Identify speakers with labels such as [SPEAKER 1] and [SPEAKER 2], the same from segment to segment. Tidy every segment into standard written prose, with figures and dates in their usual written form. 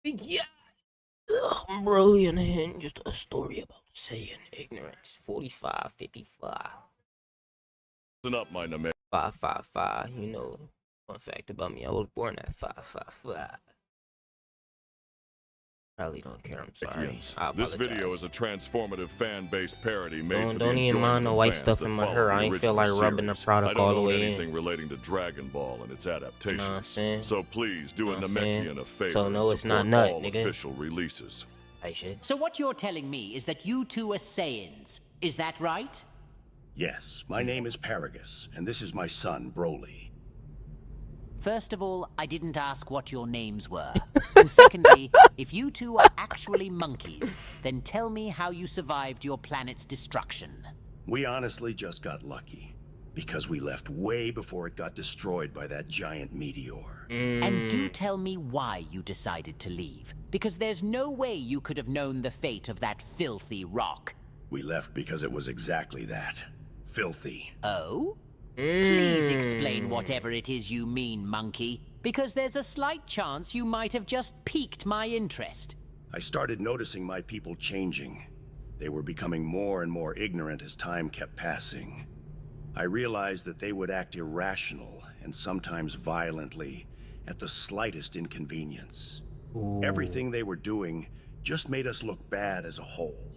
[SPEAKER 1] Yeah, bro, and just a story about saying ignorance. 45, 55,
[SPEAKER 2] Listen up, my name.
[SPEAKER 1] 555. You know, fun fact about me, I was born at 555. Probably don't care. I'm sorry. I
[SPEAKER 2] This video is a
[SPEAKER 1] apologize.
[SPEAKER 2] transformative fan-based parody made for the
[SPEAKER 1] Don't even
[SPEAKER 2] enjoyment
[SPEAKER 1] mind the
[SPEAKER 2] of
[SPEAKER 1] white
[SPEAKER 2] fans
[SPEAKER 1] stuff
[SPEAKER 2] that
[SPEAKER 1] in my
[SPEAKER 2] follow
[SPEAKER 1] hair.
[SPEAKER 2] the
[SPEAKER 1] I ain't feel
[SPEAKER 2] original
[SPEAKER 1] like rubbing the
[SPEAKER 2] series. I
[SPEAKER 1] product
[SPEAKER 2] don't
[SPEAKER 1] all the
[SPEAKER 2] own
[SPEAKER 1] way
[SPEAKER 2] anything
[SPEAKER 1] in.
[SPEAKER 2] relating to Dragon Ball and its
[SPEAKER 1] You know what I'm
[SPEAKER 2] adaptations,
[SPEAKER 1] saying?
[SPEAKER 2] so please do a
[SPEAKER 1] Know what I'm saying?
[SPEAKER 2] Namekian a favor
[SPEAKER 1] So no,
[SPEAKER 2] and
[SPEAKER 1] it's not
[SPEAKER 2] support
[SPEAKER 1] nut,
[SPEAKER 2] all
[SPEAKER 1] nigga.
[SPEAKER 2] official releases.
[SPEAKER 1] Hey, shit.
[SPEAKER 3] So what you're telling me is that you two are Saiyans. Is that right?
[SPEAKER 4] Yes, my name is Paragus, and this is my son, Broly.
[SPEAKER 3] First of all, I didn't ask what your names were. And secondly, if you two are actually monkeys, then tell me how you survived your planet's destruction.
[SPEAKER 4] We honestly just got lucky, because we left way before it got destroyed by that giant meteor.
[SPEAKER 3] And do tell me why you decided to leave, because there's no way you could have known the fate of that filthy rock.
[SPEAKER 4] We left because it was exactly that. Filthy.
[SPEAKER 3] Oh? Please explain whatever it is you mean, monkey, because there's a slight chance you might have just piqued my interest.
[SPEAKER 4] I started noticing my people changing. They were becoming more and more ignorant as time kept passing. I realized that they would act irrational and sometimes violently at the slightest inconvenience. Everything they were doing just made us look bad as a whole,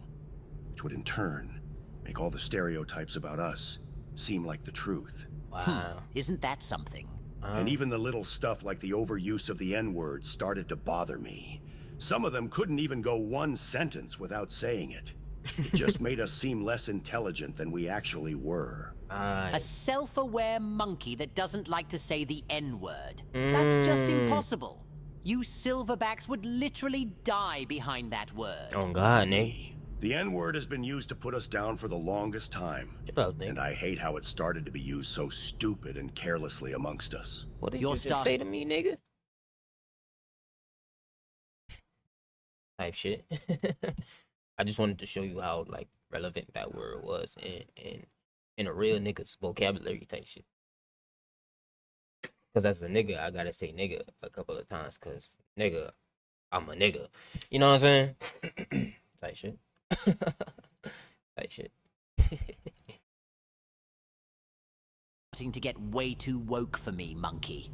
[SPEAKER 4] which would in turn make all the stereotypes about us seem like the truth.
[SPEAKER 1] Wow.
[SPEAKER 3] Isn't that something?
[SPEAKER 4] And even the little stuff like the overuse of the N-word started to bother me. Some of them couldn't even go one sentence without saying it. It just made us seem less intelligent than we actually were.
[SPEAKER 3] A self-aware monkey that doesn't like to say the N-word. That's just impossible. You silverbacks would literally die behind that word.
[SPEAKER 1] Oh God, nigga.
[SPEAKER 4] The N-word has been used to put us down for the longest time.
[SPEAKER 1] Shut up,
[SPEAKER 4] And
[SPEAKER 1] nigga.
[SPEAKER 4] I hate how it started to be used so stupid and carelessly amongst us.
[SPEAKER 1] What did
[SPEAKER 3] Your
[SPEAKER 1] you just
[SPEAKER 3] stuff-
[SPEAKER 1] say to me, nigga? Type shit. I just wanted to show you how like relevant that word was in a real nigga's vocabulary type shit. Cause as a nigga, I gotta say nigga a couple of times. Cause nigga, I'm a nigga. You know what I'm saying? Type shit. Type shit.
[SPEAKER 3] Starting to get way too woke for me, monkey.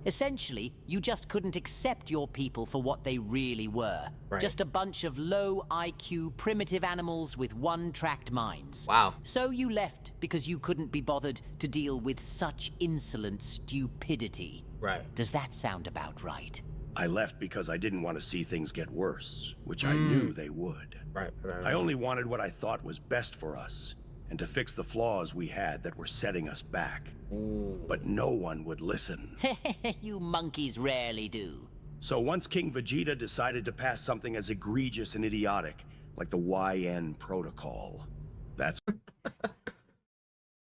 [SPEAKER 3] Essentially, you just couldn't accept your people for what they really were.
[SPEAKER 1] Right.
[SPEAKER 3] Just a bunch of low IQ, primitive animals with one-tracked minds.
[SPEAKER 1] Wow.
[SPEAKER 3] So you left because you couldn't be bothered to deal with such insolent stupidity.
[SPEAKER 1] Right.
[SPEAKER 3] Does that sound about right?
[SPEAKER 4] I left because I didn't want to see things get worse, which I knew they would.
[SPEAKER 1] Right.
[SPEAKER 4] I only wanted what I thought was best for us, and to fix the flaws we had that were setting us back. But no one would listen.
[SPEAKER 3] You monkeys rarely do.
[SPEAKER 4] So once King Vegeta decided to pass something as egregious and idiotic, like the YN Protocol, that's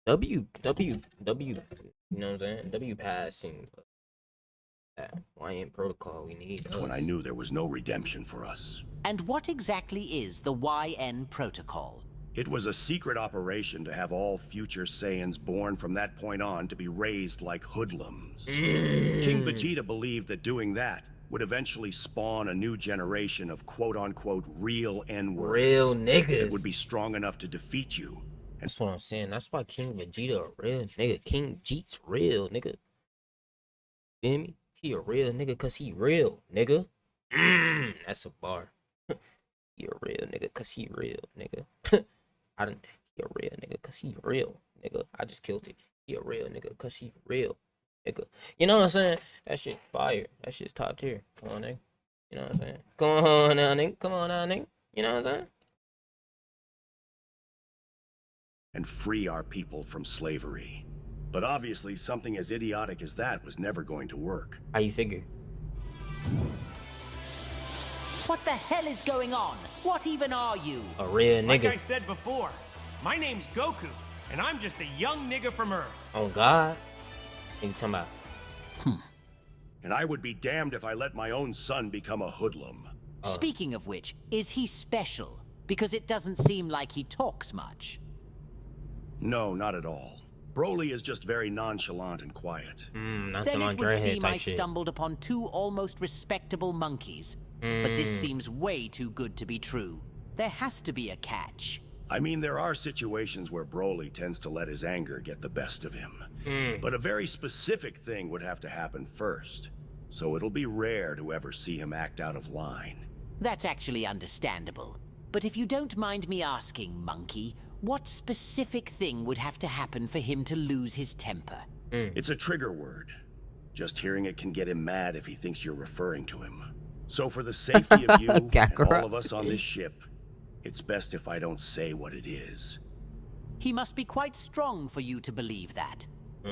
[SPEAKER 1] W. You know what I'm saying? W passing. That YN protocol we need.
[SPEAKER 4] when I knew there was no redemption for us.
[SPEAKER 3] And what exactly is the YN Protocol?
[SPEAKER 4] It was a secret operation to have all future Saiyans born from that point on to be raised like hoodlums. King Vegeta believed that doing that would eventually spawn a new generation of quote-unquote real N-words.
[SPEAKER 1] Real
[SPEAKER 4] That
[SPEAKER 1] niggas.
[SPEAKER 4] would be strong enough to defeat you.
[SPEAKER 1] That's what I'm saying. That's why King Vegeta a real nigga. King Jeet's real nigga. Feel me? He a real nigga cause he real nigga. That's a bar. He a real nigga cause he real nigga. I didn't. He a real nigga cause he real nigga. I just killed it. He a real nigga cause he real nigga. You know what I'm saying? That shit fire. That shit's top tier. Come on, nigga. You know what I'm saying? Come on now, nigga. Come on now, nigga. You know what I'm saying?
[SPEAKER 4] And free our people from slavery. But obviously, something as idiotic as that was never going to work.
[SPEAKER 1] How you figure?
[SPEAKER 3] What the hell is going on? What even are you?
[SPEAKER 1] A real
[SPEAKER 5] Like I
[SPEAKER 1] nigga.
[SPEAKER 5] said before, my name's Goku, and I'm just a young nigga from Earth.
[SPEAKER 1] Oh God. What you talking about?
[SPEAKER 4] And I would be damned if I let my own son become a hoodlum.
[SPEAKER 3] Speaking of which, is he special? Because it doesn't seem like he talks much.
[SPEAKER 4] No, not at all. Broly is just very nonchalant and quiet.
[SPEAKER 1] Not
[SPEAKER 3] Then
[SPEAKER 1] some
[SPEAKER 3] it
[SPEAKER 1] Andre
[SPEAKER 3] would
[SPEAKER 1] head
[SPEAKER 3] seem I
[SPEAKER 1] type shit.
[SPEAKER 3] stumbled upon two almost respectable monkeys. But this seems way too good to be true. There has to be a catch.
[SPEAKER 4] I mean, there are situations where Broly tends to let his anger get the best of him. But a very specific thing would have to happen first. So it'll be rare to ever see him act out of line.
[SPEAKER 3] That's actually understandable. But if you don't mind me asking, Monkey, what specific thing would have to happen for him to lose his temper?
[SPEAKER 4] It's a trigger word. Just hearing it can get him mad if he thinks you're referring to him. So for the safety of you and
[SPEAKER 1] Kakarot.
[SPEAKER 4] all of us on this ship, it's best if I don't say what it is.
[SPEAKER 3] He must be quite strong for you to believe that.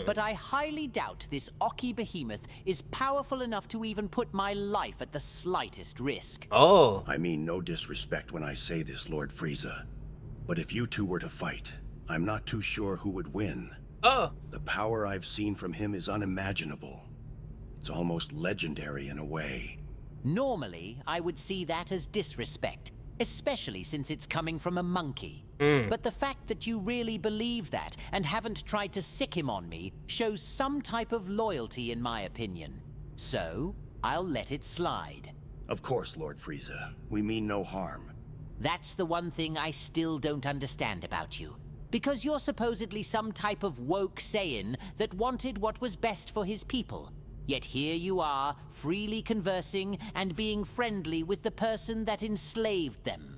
[SPEAKER 3] But I highly doubt this Oki behemoth is powerful enough to even put my life at the slightest risk.
[SPEAKER 1] Oh.
[SPEAKER 4] I mean no disrespect when I say this, Lord Frieza. But if you two were to fight, I'm not too sure who would win. The power I've seen from him is unimaginable. It's almost legendary in a way.
[SPEAKER 3] Normally, I would see that as disrespect, especially since it's coming from a monkey. But the fact that you really believe that and haven't tried to sick him on me shows some type of loyalty in my opinion. So, I'll let it slide.
[SPEAKER 4] Of course, Lord Frieza. We mean no harm.
[SPEAKER 3] That's the one thing I still don't understand about you. Because you're supposedly some type of woke Saiyan that wanted what was best for his people. Yet here you are, freely conversing and being friendly with the person that enslaved them.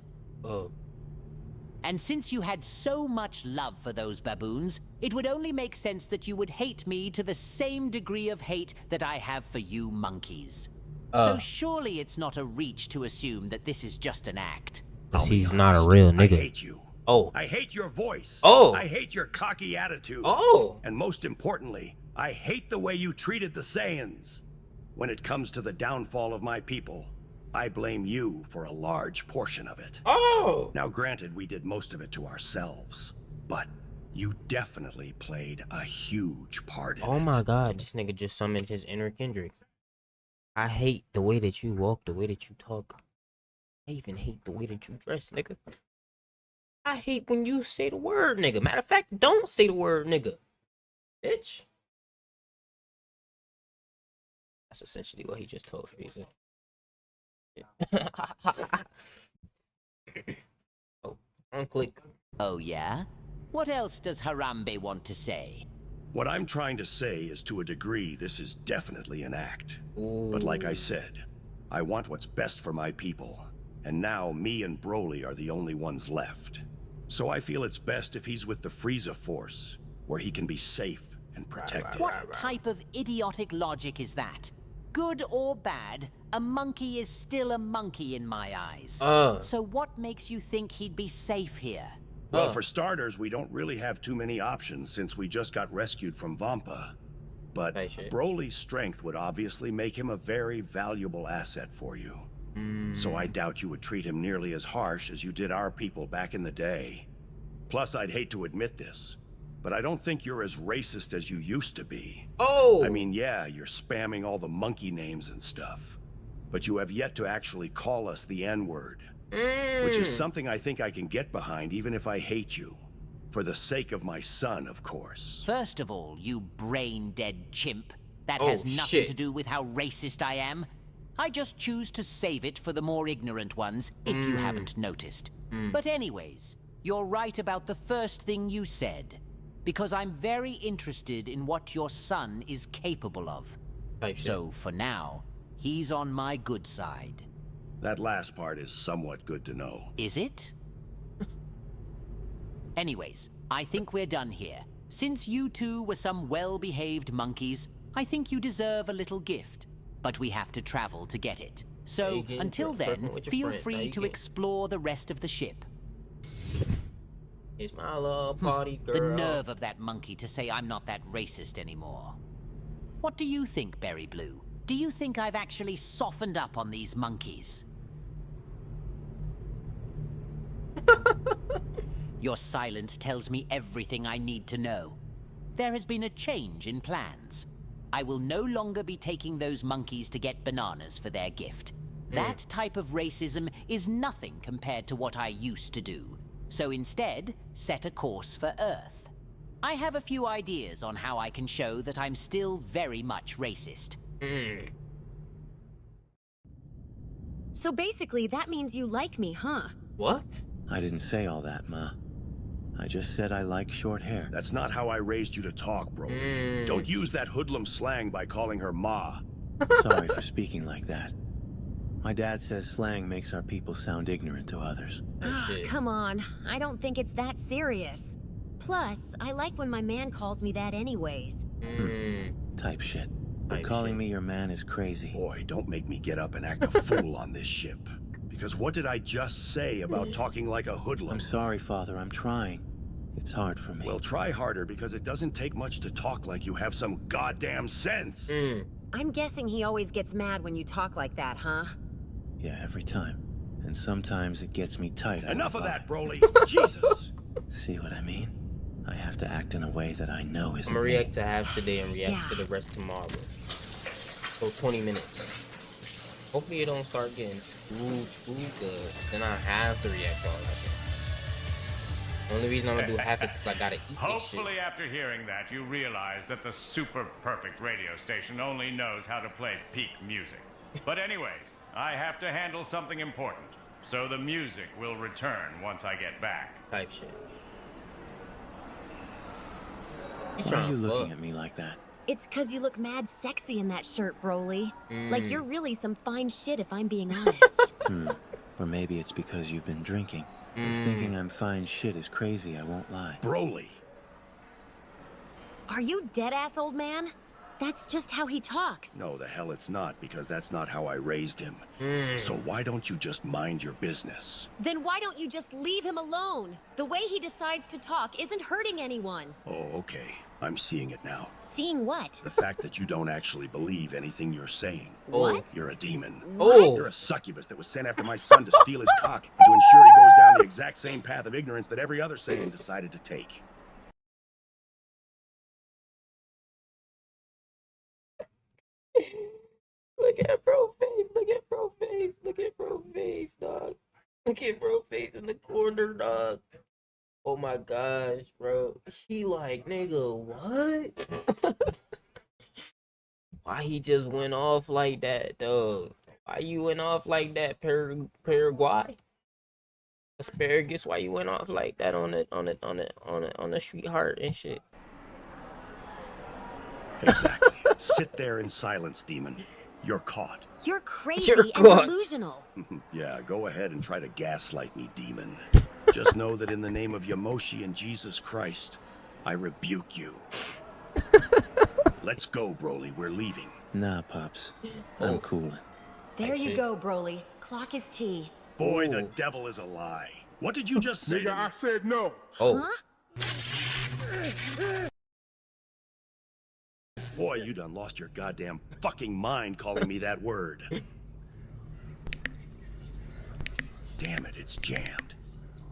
[SPEAKER 3] And since you had so much love for those baboons, it would only make sense that you would hate me to the same degree of hate that I have for you monkeys. So surely it's not a reach to assume that this is just an act.
[SPEAKER 1] He's not a real
[SPEAKER 4] I
[SPEAKER 1] nigga.
[SPEAKER 4] hate you.
[SPEAKER 1] Oh.
[SPEAKER 4] I hate your voice.
[SPEAKER 1] Oh.
[SPEAKER 4] I hate your cocky attitude.
[SPEAKER 1] Oh.
[SPEAKER 4] And most importantly, I hate the way you treated the Saiyans. When it comes to the downfall of my people, I blame you for a large portion of it.
[SPEAKER 1] Oh.
[SPEAKER 4] Now granted, we did most of it to ourselves, but you definitely played a huge part in it.
[SPEAKER 1] Oh my god, this nigga just summoned his inner Kendrick. I hate the way that you walk, the way that you talk. I even hate the way that you dress, nigga. I hate when you say the word, nigga. Matter of fact, don't say the word, nigga. Bitch. That's essentially what he just told Frieza. Oh, unclick.
[SPEAKER 3] Oh yeah? What else does Harambe want to say?
[SPEAKER 4] What I'm trying to say is, to a degree, this is definitely an act.
[SPEAKER 1] Ooh.
[SPEAKER 4] But like I said, I want what's best for my people. And now me and Broly are the only ones left. So I feel it's best if he's with the Frieza Force, where he can be safe and protected.
[SPEAKER 3] What type of idiotic logic is that? Good or bad, a monkey is still a monkey in my eyes. So what makes you think he'd be safe here?
[SPEAKER 4] Well, for starters, we don't really have too many options since we just got rescued from Vampa. But Broly's strength would obviously make him a very valuable asset for you. So I doubt you would treat him nearly as harsh as you did our people back in the day. Plus, I'd hate to admit this, but I don't think you're as racist as you used to be.
[SPEAKER 1] Oh!
[SPEAKER 4] I mean, yeah, you're spamming all the monkey names and stuff, but you have yet to actually call us the N-word. Which is something I think I can get behind even if I hate you. For the sake of my son, of course.
[SPEAKER 3] First of all, you brain-dead chimp, that has nothing to do with how racist I am. I just choose to save it for the more ignorant ones, if you haven't noticed. But anyways, you're right about the first thing you said. Because I'm very interested in what your son is capable of. So for now, he's on my good side.
[SPEAKER 4] That last part is somewhat good to know.
[SPEAKER 3] Is it? Anyways, I think we're done here. Since you two were some well-behaved monkeys, I think you deserve a little gift. But we have to travel to get it. So, until then, feel free to explore the rest of the ship.
[SPEAKER 1] It's my little party girl.
[SPEAKER 3] The nerve of that monkey to say I'm not that racist anymore. What do you think, Berry Blue? Do you think I've actually softened up on these monkeys? Your silence tells me everything I need to know. There has been a change in plans. I will no longer be taking those monkeys to get bananas for their gift. That type of racism is nothing compared to what I used to do. So instead, set a course for Earth. I have a few ideas on how I can show that I'm still very much racist.
[SPEAKER 6] So basically, that means you like me, huh?
[SPEAKER 1] What?
[SPEAKER 7] I didn't say all that, Ma. I just said I like short hair.
[SPEAKER 4] That's not how I raised you to talk, Broly. Don't use that hoodlum slang by calling her Ma.
[SPEAKER 7] Sorry for speaking like that. My dad says slang makes our people sound ignorant to others.
[SPEAKER 6] Come on, I don't think it's that serious. Plus, I like when my man calls me that anyways.
[SPEAKER 7] Type shit. But
[SPEAKER 1] Type
[SPEAKER 7] calling
[SPEAKER 1] shit.
[SPEAKER 7] me your man is crazy.
[SPEAKER 4] Boy, don't make me get up and act a fool on this ship. Because what did I just say about talking like a hoodlum?
[SPEAKER 7] I'm sorry, Father. I'm trying. It's hard for me.
[SPEAKER 4] Well, try harder, because it doesn't take much to talk like you have some goddamn sense.
[SPEAKER 6] I'm guessing he always gets mad when you talk like that, huh?
[SPEAKER 7] Yeah, every time. And sometimes it gets me tight. I
[SPEAKER 4] Enough of
[SPEAKER 7] won't
[SPEAKER 4] that,
[SPEAKER 7] lie.
[SPEAKER 4] Broly. Jesus.
[SPEAKER 7] See what I mean? I have to act in a way that I know isn't
[SPEAKER 1] I'm gonna
[SPEAKER 7] me.
[SPEAKER 1] react to half today and react
[SPEAKER 6] Yeah.
[SPEAKER 1] to the rest tomorrow. So 20 minutes. Hopefully it don't start getting too good. Then I have to react to all that shit. The only reason I'm gonna do half is because I gotta eat this shit.
[SPEAKER 8] Hopefully, after hearing that, you realize that the super perfect radio station only knows how to play peak music. But anyways, I have to handle something important, so the music will return once I get back.
[SPEAKER 1] Type shit. He's
[SPEAKER 7] Why are
[SPEAKER 1] trying
[SPEAKER 7] you
[SPEAKER 1] to
[SPEAKER 7] looking
[SPEAKER 1] fuck.
[SPEAKER 7] at me like that?
[SPEAKER 6] It's 'cause you look mad sexy in that shirt, Broly. Like you're really some fine shit if I'm being honest.
[SPEAKER 7] Or maybe it's because you've been drinking. Because thinking I'm fine shit is crazy, I won't lie.
[SPEAKER 4] Broly.
[SPEAKER 6] Are you dead-ass, old man? That's just how he talks.
[SPEAKER 4] No, the hell it's not, because that's not how I raised him. So why don't you just mind your business?
[SPEAKER 6] Then why don't you just leave him alone? The way he decides to talk isn't hurting anyone.
[SPEAKER 4] Oh, okay. I'm seeing it now.
[SPEAKER 6] Seeing what?
[SPEAKER 4] The fact that you don't actually believe anything you're saying.
[SPEAKER 6] What?
[SPEAKER 4] You're a demon.
[SPEAKER 1] Oh.
[SPEAKER 4] You're a succubus that was sent after my son to steal his cock and to ensure he goes down the exact same path of ignorance that every other Saiyan decided to take.
[SPEAKER 1] Look at bro face. Look at bro face. Look at bro face, dog. Look at bro face in the corner, dog. Oh my gosh, bro. He like, nigga, what? Why he just went off like that, though? Why you went off like that, Paraguay? Asparagus, why you went off like that on the sweetheart and shit?
[SPEAKER 4] Exactly. Sit there in silence, demon. You're caught.
[SPEAKER 6] You're crazy
[SPEAKER 1] You're
[SPEAKER 6] and
[SPEAKER 1] caught.
[SPEAKER 6] delusional.
[SPEAKER 4] Yeah, go ahead and try to gaslight me, demon. Just know that in the name of Yamoshi and Jesus Christ, I rebuke you. Let's go, Broly. We're leaving.
[SPEAKER 7] Nah, Pops.
[SPEAKER 1] Oh.
[SPEAKER 7] I'm cooling.
[SPEAKER 6] There
[SPEAKER 1] I see.
[SPEAKER 6] you go, Broly. Clock is tea.
[SPEAKER 4] Boy, the
[SPEAKER 1] Ooh.
[SPEAKER 4] devil is a lie. What did you just say? to
[SPEAKER 9] Nigga, I
[SPEAKER 4] me?
[SPEAKER 9] said no.
[SPEAKER 1] Oh,
[SPEAKER 6] Huh?
[SPEAKER 4] Boy, you done lost your goddamn fucking mind calling me that word. Damn it, it's jammed.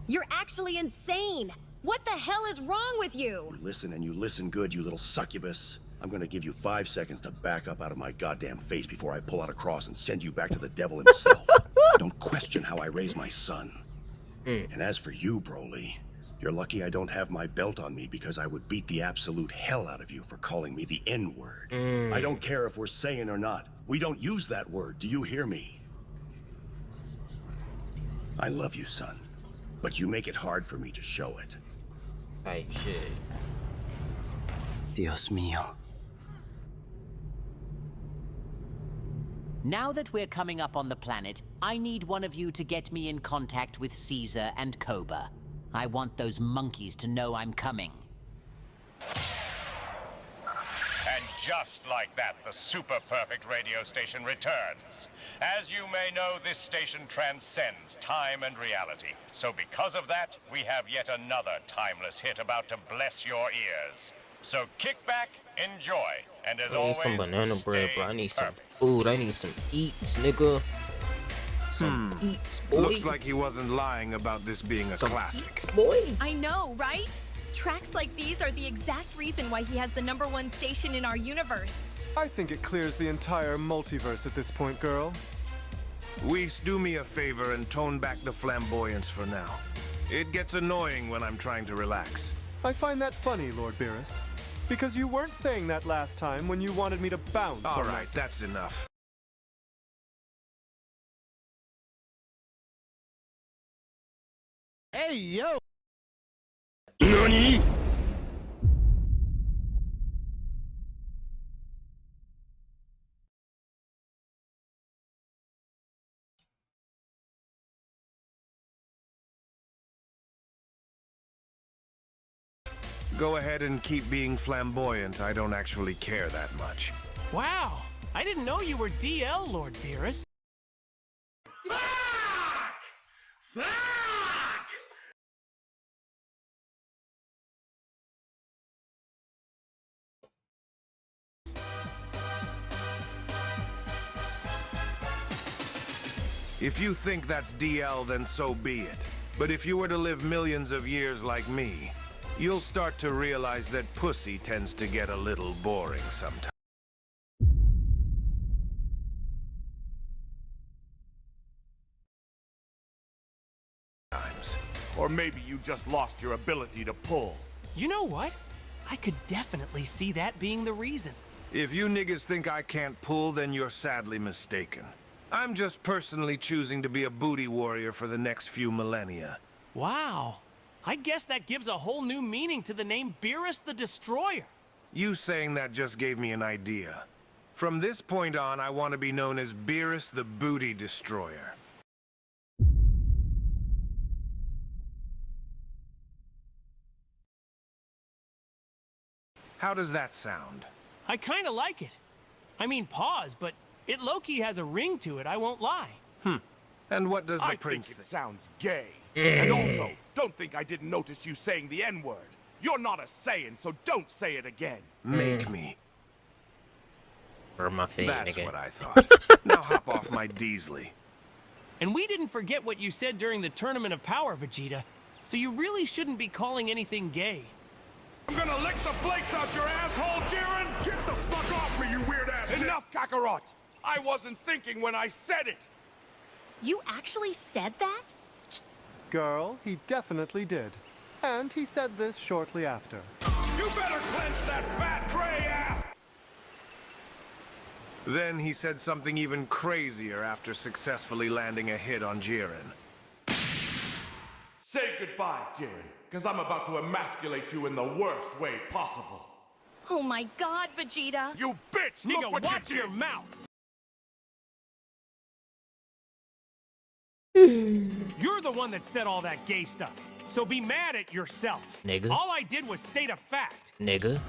[SPEAKER 6] You're actually insane. What the hell is wrong with you?
[SPEAKER 4] You listen and you listen good, you little succubus. I'm gonna give you 5 seconds to back up out of my goddamn face before I pull out a cross and send you back to the devil himself. Don't question how I raise my son. And as for you, Broly, you're lucky I don't have my belt on me, because I would beat the absolute hell out of you for calling me the N-word. I don't care if we're saying or not. We don't use that word. Do you hear me? I love you, son. But you make it hard for me to show it.
[SPEAKER 1] type shit.
[SPEAKER 7] Dios mío.
[SPEAKER 3] Now that we're coming up on the planet, I need one of you to get me in contact with Caesar and Koba. I want those monkeys to know I'm coming.
[SPEAKER 8] And just like that, the super perfect radio station returns. As you may know, this station transcends time and reality. So because of that, we have yet another timeless hit about to bless your ears. So kick back, enjoy, and as
[SPEAKER 1] I need
[SPEAKER 8] always,
[SPEAKER 1] some banana bread,
[SPEAKER 8] stay
[SPEAKER 1] bro. I need some
[SPEAKER 8] perfect.
[SPEAKER 1] food. I need some eats, nigga. Some eats, boy.
[SPEAKER 9] Looks like he wasn't lying about this being a classic.
[SPEAKER 1] boy.
[SPEAKER 10] I know, right? Tracks like these are the exact reason why he has the #1 station in our universe.
[SPEAKER 11] I think it clears the entire multiverse at this point, girl.
[SPEAKER 9] Whis, do me a favor and tone back the flamboyance for now. It gets annoying when I'm trying to relax.
[SPEAKER 11] I find that funny, Lord Beerus. Because you weren't saying that last time when you wanted me to bounce
[SPEAKER 9] All
[SPEAKER 11] on
[SPEAKER 9] right, that's enough.
[SPEAKER 12] Hey, yo!
[SPEAKER 2] NANI?!
[SPEAKER 9] Go ahead and keep being flamboyant. I don't actually care that much.
[SPEAKER 5] Wow, I didn't know you were DL, Lord Beerus.
[SPEAKER 9] If you think that's DL, then so be it. But if you were to live millions of years like me, you'll start to realize that pussy tends to get a little boring sometimes.
[SPEAKER 13] Or maybe you just lost your ability to pull.
[SPEAKER 5] You know what? I could definitely see that being the reason.
[SPEAKER 9] If you niggas think I can't pull, then you're sadly mistaken. I'm just personally choosing to be a booty warrior for the next few millennia.
[SPEAKER 5] Wow. I guess that gives a whole new meaning to the name Beerus the Destroyer.
[SPEAKER 9] You saying that just gave me an idea. From this point on, I want to be known as Beerus the Booty Destroyer. How does that sound?
[SPEAKER 5] I kinda like it. I mean, pause, but it low-key has a ring to it, I won't lie.
[SPEAKER 9] And what does the
[SPEAKER 13] I
[SPEAKER 9] prince
[SPEAKER 13] think it
[SPEAKER 9] think?
[SPEAKER 13] sounds gay. And also, don't think I didn't notice you saying the N-word. You're not a Saiyan, so don't say it again.
[SPEAKER 9] Make me.
[SPEAKER 1] Or my face,
[SPEAKER 9] That's
[SPEAKER 1] nigga.
[SPEAKER 9] what I thought. Now hop off my Deasley.
[SPEAKER 5] And we didn't forget what you said during the Tournament of Power, Vegeta. So you really shouldn't be calling anything gay.
[SPEAKER 13] I'm gonna lick the flakes out your asshole, Jiren! Get the fuck off me, you weird-ass! Enough, Kakarot! I wasn't thinking when I said it!
[SPEAKER 10] You actually said that?
[SPEAKER 11] Girl, he definitely did. And he said this shortly after.
[SPEAKER 13] You better clench that fat gray ass!
[SPEAKER 9] Then he said something even crazier after successfully landing a hit on Jiren.
[SPEAKER 13] Say goodbye, Jiren, because I'm about to emasculate you in the worst way possible.
[SPEAKER 10] Oh my god, Vegeta!
[SPEAKER 13] You bitch!
[SPEAKER 5] Nigga,
[SPEAKER 13] Look what
[SPEAKER 5] watch
[SPEAKER 13] you
[SPEAKER 5] your
[SPEAKER 13] did.
[SPEAKER 5] mouth! You're the one that said all that gay stuff, so be mad at yourself.
[SPEAKER 1] Nigga.
[SPEAKER 5] All I did was state a fact.
[SPEAKER 1] Nigga.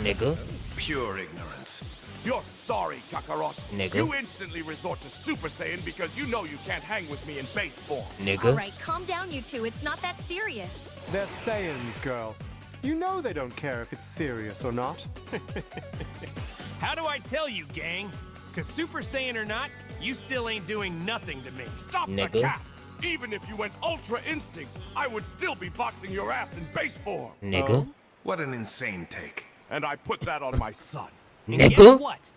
[SPEAKER 1] Nigga.
[SPEAKER 9] Pure ignorance.
[SPEAKER 13] You're sorry, Kakarot.
[SPEAKER 1] Nigga.
[SPEAKER 13] You instantly resort to Super Saiyan because you know you can't hang with me in base form.
[SPEAKER 1] Nigga.
[SPEAKER 10] Alright, calm down, you two. It's not that serious.
[SPEAKER 11] They're Saiyans, girl. You know they don't care if it's serious or not.
[SPEAKER 5] How do I tell you, gang? Cause Super Saiyan or not, you still ain't doing nothing to me.
[SPEAKER 13] Stop
[SPEAKER 1] Nigga.
[SPEAKER 13] the cap! Even if you went Ultra Instinct, I would still be boxing your ass in base form.
[SPEAKER 1] Nigga.
[SPEAKER 9] What an insane take.
[SPEAKER 13] And I put that on my son.
[SPEAKER 5] And
[SPEAKER 1] Nigga.
[SPEAKER 5] guess what?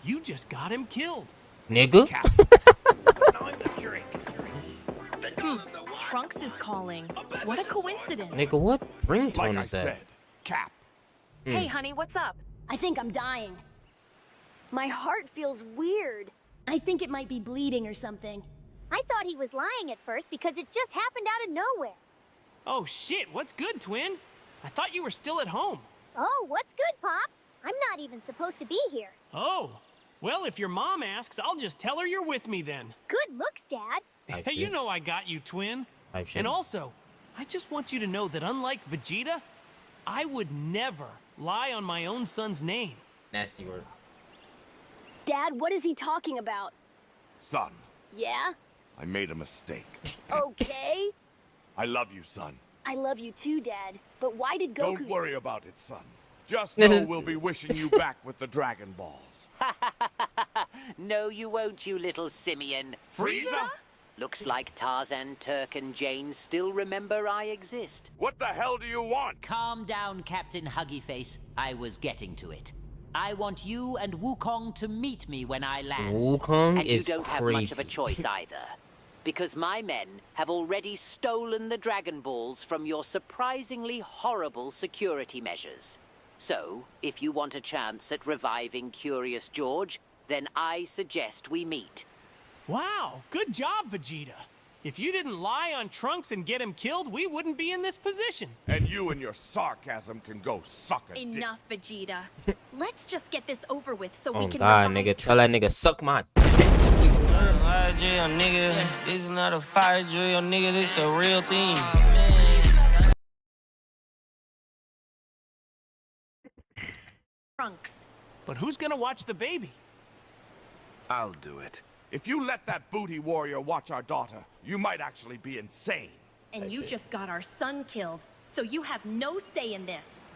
[SPEAKER 5] You just got him killed.
[SPEAKER 1] Nigga.
[SPEAKER 5] Cap.
[SPEAKER 10] Trunks is calling. What a coincidence.
[SPEAKER 1] Nigga, what ringtone
[SPEAKER 13] Like I
[SPEAKER 1] is that?
[SPEAKER 13] said, Cap.
[SPEAKER 14] Hey, honey, what's up?
[SPEAKER 6] I think I'm dying. My heart feels weird. I think it might be bleeding or something.
[SPEAKER 14] I thought he was lying at first because it just happened out of nowhere.
[SPEAKER 5] Oh shit, what's good, twin? I thought you were still at home.
[SPEAKER 14] Oh, what's good, Pops? I'm not even supposed to be here.
[SPEAKER 5] Oh. Well, if your mom asks, I'll just tell her you're with me then.
[SPEAKER 14] Good looks, Dad.
[SPEAKER 1] Type
[SPEAKER 5] Hey, you
[SPEAKER 1] shit.
[SPEAKER 5] know I got you, twin.
[SPEAKER 1] Type shit.
[SPEAKER 5] And also, I just want you to know that unlike Vegeta, I would never lie on my own son's name.
[SPEAKER 1] Nasty word.
[SPEAKER 14] Dad, what is he talking about?
[SPEAKER 13] Son,
[SPEAKER 14] Yeah?
[SPEAKER 13] I made a mistake.
[SPEAKER 14] Okay.
[SPEAKER 13] I love you, son.
[SPEAKER 14] I love you too, Dad. But why did Goku...
[SPEAKER 13] Don't worry about it, son. Just know we'll be wishing you back with the Dragon Balls.
[SPEAKER 3] No, you won't, you little simian.
[SPEAKER 13] Frieza?
[SPEAKER 3] Looks like Tarzan, Turk, and Jane still remember I exist.
[SPEAKER 13] What the hell do you want?
[SPEAKER 3] Calm down, Captain Huggyface. I was getting to it. I want you and Wukong to meet me when I land.
[SPEAKER 1] Wukong
[SPEAKER 3] and
[SPEAKER 1] is
[SPEAKER 3] you don't have much
[SPEAKER 1] crazy.
[SPEAKER 3] of a choice either. Because my men have already stolen the Dragon Balls from your surprisingly horrible security measures. So, if you want a chance at reviving Curious George, then I suggest we meet.
[SPEAKER 5] Wow, good job, Vegeta. If you didn't lie on Trunks and get him killed, we wouldn't be in this position.
[SPEAKER 13] And you and your sarcasm can go suck a dick.
[SPEAKER 10] Enough, Vegeta. Let's just get this over with so we
[SPEAKER 1] Oh
[SPEAKER 10] can
[SPEAKER 1] God,
[SPEAKER 10] revive
[SPEAKER 1] nigga, tell that nigga suck my
[SPEAKER 12] Drill, nigga. This is not a fire drill, nigga. This the real thing.
[SPEAKER 10] Trunks.
[SPEAKER 5] But who's gonna watch the baby?
[SPEAKER 9] I'll do it.
[SPEAKER 13] If you let that booty warrior watch our daughter, you might actually be insane.
[SPEAKER 10] And you just got our son killed, so you have no say in this.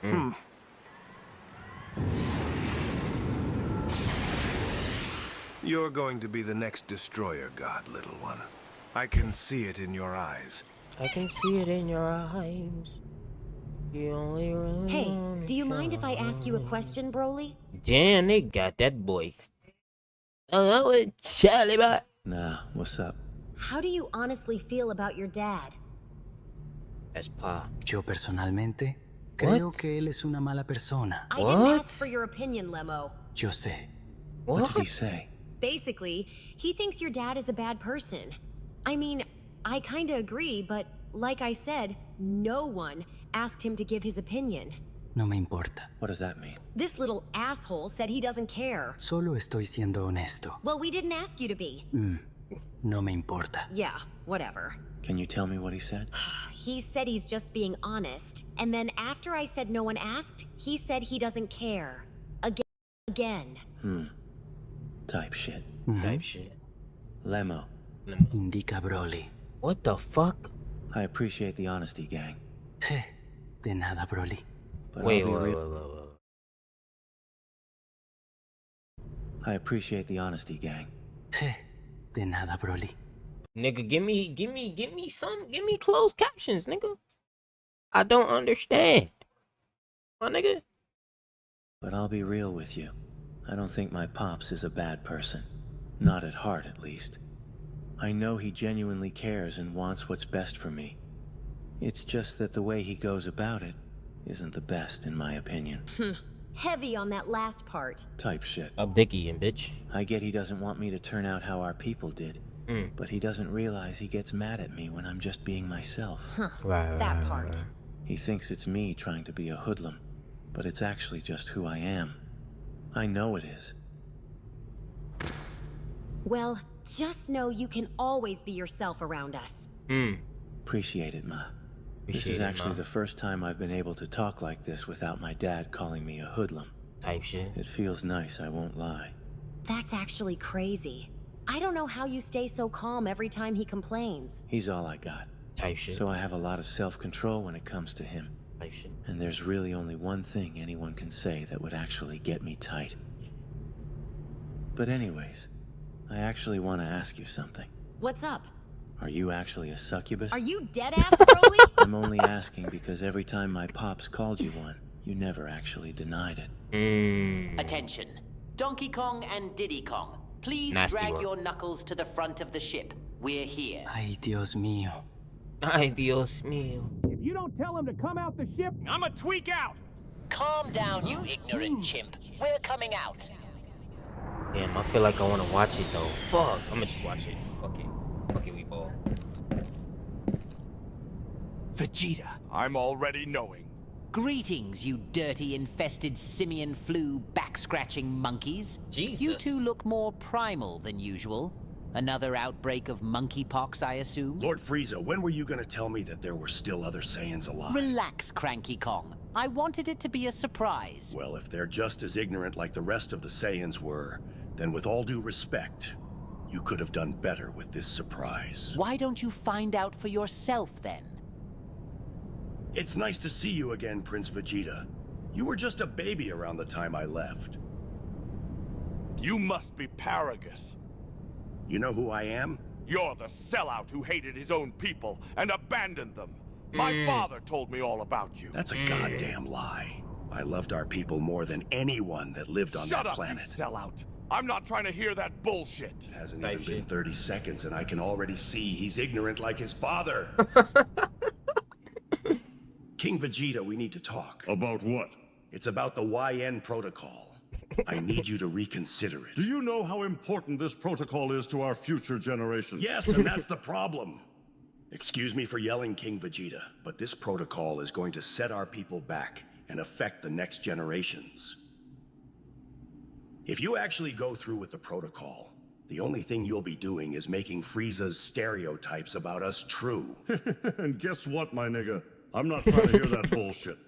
[SPEAKER 9] You're going to be the next destroyer god, little one. I can see it in your eyes.
[SPEAKER 1] I can see it in your eyes. You only run.
[SPEAKER 6] Hey, do you mind if I ask you a question, Broly?
[SPEAKER 1] Damn, they got that boy. Oh, Charlie, boy.
[SPEAKER 7] Nah, what's up?
[SPEAKER 6] How do you honestly feel about your dad?
[SPEAKER 1] That's Pa.
[SPEAKER 15] Yo personalmente creo que él es una mala persona.
[SPEAKER 6] I didn't ask for your opinion, Lemo.
[SPEAKER 15] Yo sé.
[SPEAKER 7] What did he say?
[SPEAKER 6] Basically, he thinks your dad is a bad person. I mean, I kinda agree, but like I said, no one asked him to give his opinion.
[SPEAKER 15] No me importa.
[SPEAKER 7] What does that mean?
[SPEAKER 6] This little asshole said he doesn't care.
[SPEAKER 15] Solo estoy siendo honesto.
[SPEAKER 6] Well, we didn't ask you to be.
[SPEAKER 15] No me importa.
[SPEAKER 6] Yeah, whatever.
[SPEAKER 7] Can you tell me what he said?
[SPEAKER 6] He said he's just being honest, and then after I said no one asked, he said he doesn't care. Again.
[SPEAKER 7] Type shit.
[SPEAKER 1] Type shit.
[SPEAKER 7] Lemo.
[SPEAKER 15] Indica Broly.
[SPEAKER 1] What the fuck?
[SPEAKER 7] I appreciate the honesty, gang.
[SPEAKER 15] De nada, Broly.
[SPEAKER 7] But
[SPEAKER 1] Wait.
[SPEAKER 7] I appreciate the honesty, gang.
[SPEAKER 15] De nada, Broly.
[SPEAKER 1] Nigga, give me closed captions, nigga. I don't understand. My nigga.
[SPEAKER 7] But I'll be real with you. I don't think my pops is a bad person. Not at heart, at least. I know he genuinely cares and wants what's best for me. It's just that the way he goes about it isn't the best, in my opinion.
[SPEAKER 6] Heavy on that last part.
[SPEAKER 7] Type shit.
[SPEAKER 1] Up Dickie and bitch.
[SPEAKER 7] I get he doesn't want me to turn out how our people did. But he doesn't realize he gets mad at me when I'm just being myself.
[SPEAKER 6] That part.
[SPEAKER 7] He thinks it's me trying to be a hoodlum, but it's actually just who I am. I know it is.
[SPEAKER 6] Well, just know you can always be yourself around us.
[SPEAKER 7] Appreciate it, Ma. This is actually the first time I've been able to talk like this without my dad calling me a hoodlum.
[SPEAKER 1] Type shit.
[SPEAKER 7] It feels nice, I won't lie.
[SPEAKER 6] That's actually crazy. I don't know how you stay so calm every time he complains.
[SPEAKER 7] He's all I got.
[SPEAKER 1] Type shit.
[SPEAKER 7] So I have a lot of self-control when it comes to him.
[SPEAKER 1] Type shit.
[SPEAKER 7] And there's really only one thing anyone can say that would actually get me tight. But anyways, I actually want to ask you something.
[SPEAKER 6] What's up?
[SPEAKER 7] Are you actually a succubus?
[SPEAKER 6] Are you dead-ass, Broly?
[SPEAKER 7] I'm only asking because every time my pops called you one, you never actually denied it.
[SPEAKER 3] Attention. Donkey Kong and Diddy Kong, please
[SPEAKER 1] Nasty
[SPEAKER 3] drag
[SPEAKER 1] work.
[SPEAKER 3] your knuckles to the front of the ship. We're here.
[SPEAKER 15] Ay, Dios mío.
[SPEAKER 1] Ay, Dios mío.
[SPEAKER 5] If you don't tell him to come out the ship, I'ma tweak out.
[SPEAKER 3] Calm down, you ignorant chimp. We're coming out.
[SPEAKER 1] Damn, I feel like I want to watch it though. Fuck, I'ma just watch it. Fuck it. Fuck it, we ball.
[SPEAKER 5] Vegeta.
[SPEAKER 13] I'm already knowing.
[SPEAKER 3] Greetings, you dirty, infested simian flu back-scratching monkeys.
[SPEAKER 1] Jesus.
[SPEAKER 3] You two look more primal than usual. Another outbreak of monkeypox, I assume?
[SPEAKER 4] Lord Frieza, when were you gonna tell me that there were still other Saiyans alive?
[SPEAKER 3] Relax, Cranky Kong. I wanted it to be a surprise.
[SPEAKER 4] Well, if they're just as ignorant like the rest of the Saiyans were, then with all due respect, you could have done better with this surprise.
[SPEAKER 3] Why don't you find out for yourself, then?
[SPEAKER 4] It's nice to see you again, Prince Vegeta. You were just a baby around the time I left.
[SPEAKER 13] You must be Paragus.
[SPEAKER 4] You know who I am?
[SPEAKER 13] You're the sellout who hated his own people and abandoned them. My father told me all about you.
[SPEAKER 4] That's a goddamn lie. I loved our people more than anyone that lived on
[SPEAKER 13] Shut
[SPEAKER 4] that
[SPEAKER 13] up,
[SPEAKER 4] planet.
[SPEAKER 13] you sellout. I'm not trying to hear that bullshit.
[SPEAKER 4] It hasn't even been 30 seconds and I can already see he's ignorant like his father. King Vegeta, we need to talk.
[SPEAKER 2] About what?
[SPEAKER 4] It's about the YN protocol. I need you to reconsider it.
[SPEAKER 16] Do you know how important this protocol is to our future generations?
[SPEAKER 4] Yes, and that's the problem. Excuse me for yelling, King Vegeta, but this protocol is going to set our people back and affect the next generations. If you actually go through with the protocol, the only thing you'll be doing is making Frieza's stereotypes about us true.
[SPEAKER 16] And guess what, my nigga? I'm not trying to hear that bullshit.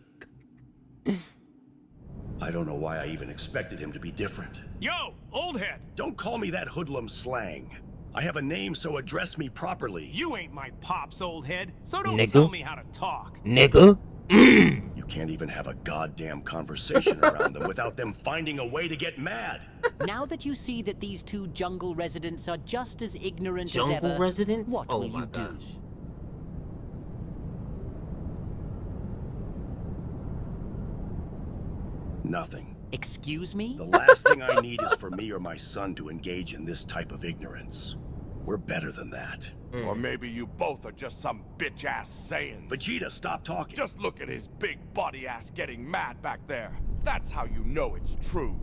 [SPEAKER 4] I don't know why I even expected him to be different.
[SPEAKER 5] Yo, old head!
[SPEAKER 4] Don't call me that hoodlum slang. I have a name, so address me properly.
[SPEAKER 5] You ain't my pops, old head, so don't
[SPEAKER 1] Nigga.
[SPEAKER 5] tell me how to talk.
[SPEAKER 1] Nigga.
[SPEAKER 4] You can't even have a goddamn conversation around them without them finding a way to get mad.
[SPEAKER 3] Now that you see that these two jungle residents are just as ignorant
[SPEAKER 1] Jungle
[SPEAKER 3] as ever,
[SPEAKER 1] residents?
[SPEAKER 3] what
[SPEAKER 1] Oh
[SPEAKER 3] will
[SPEAKER 1] my
[SPEAKER 3] you do?
[SPEAKER 1] gosh.
[SPEAKER 4] Nothing.
[SPEAKER 3] Excuse me?
[SPEAKER 4] The last thing I need is for me or my son to engage in this type of ignorance. We're better than that.
[SPEAKER 13] Or maybe you both are just some bitch-ass Saiyans.
[SPEAKER 4] Vegeta, stop talking.
[SPEAKER 13] Just look at his big body ass getting mad back there. That's how you know it's true.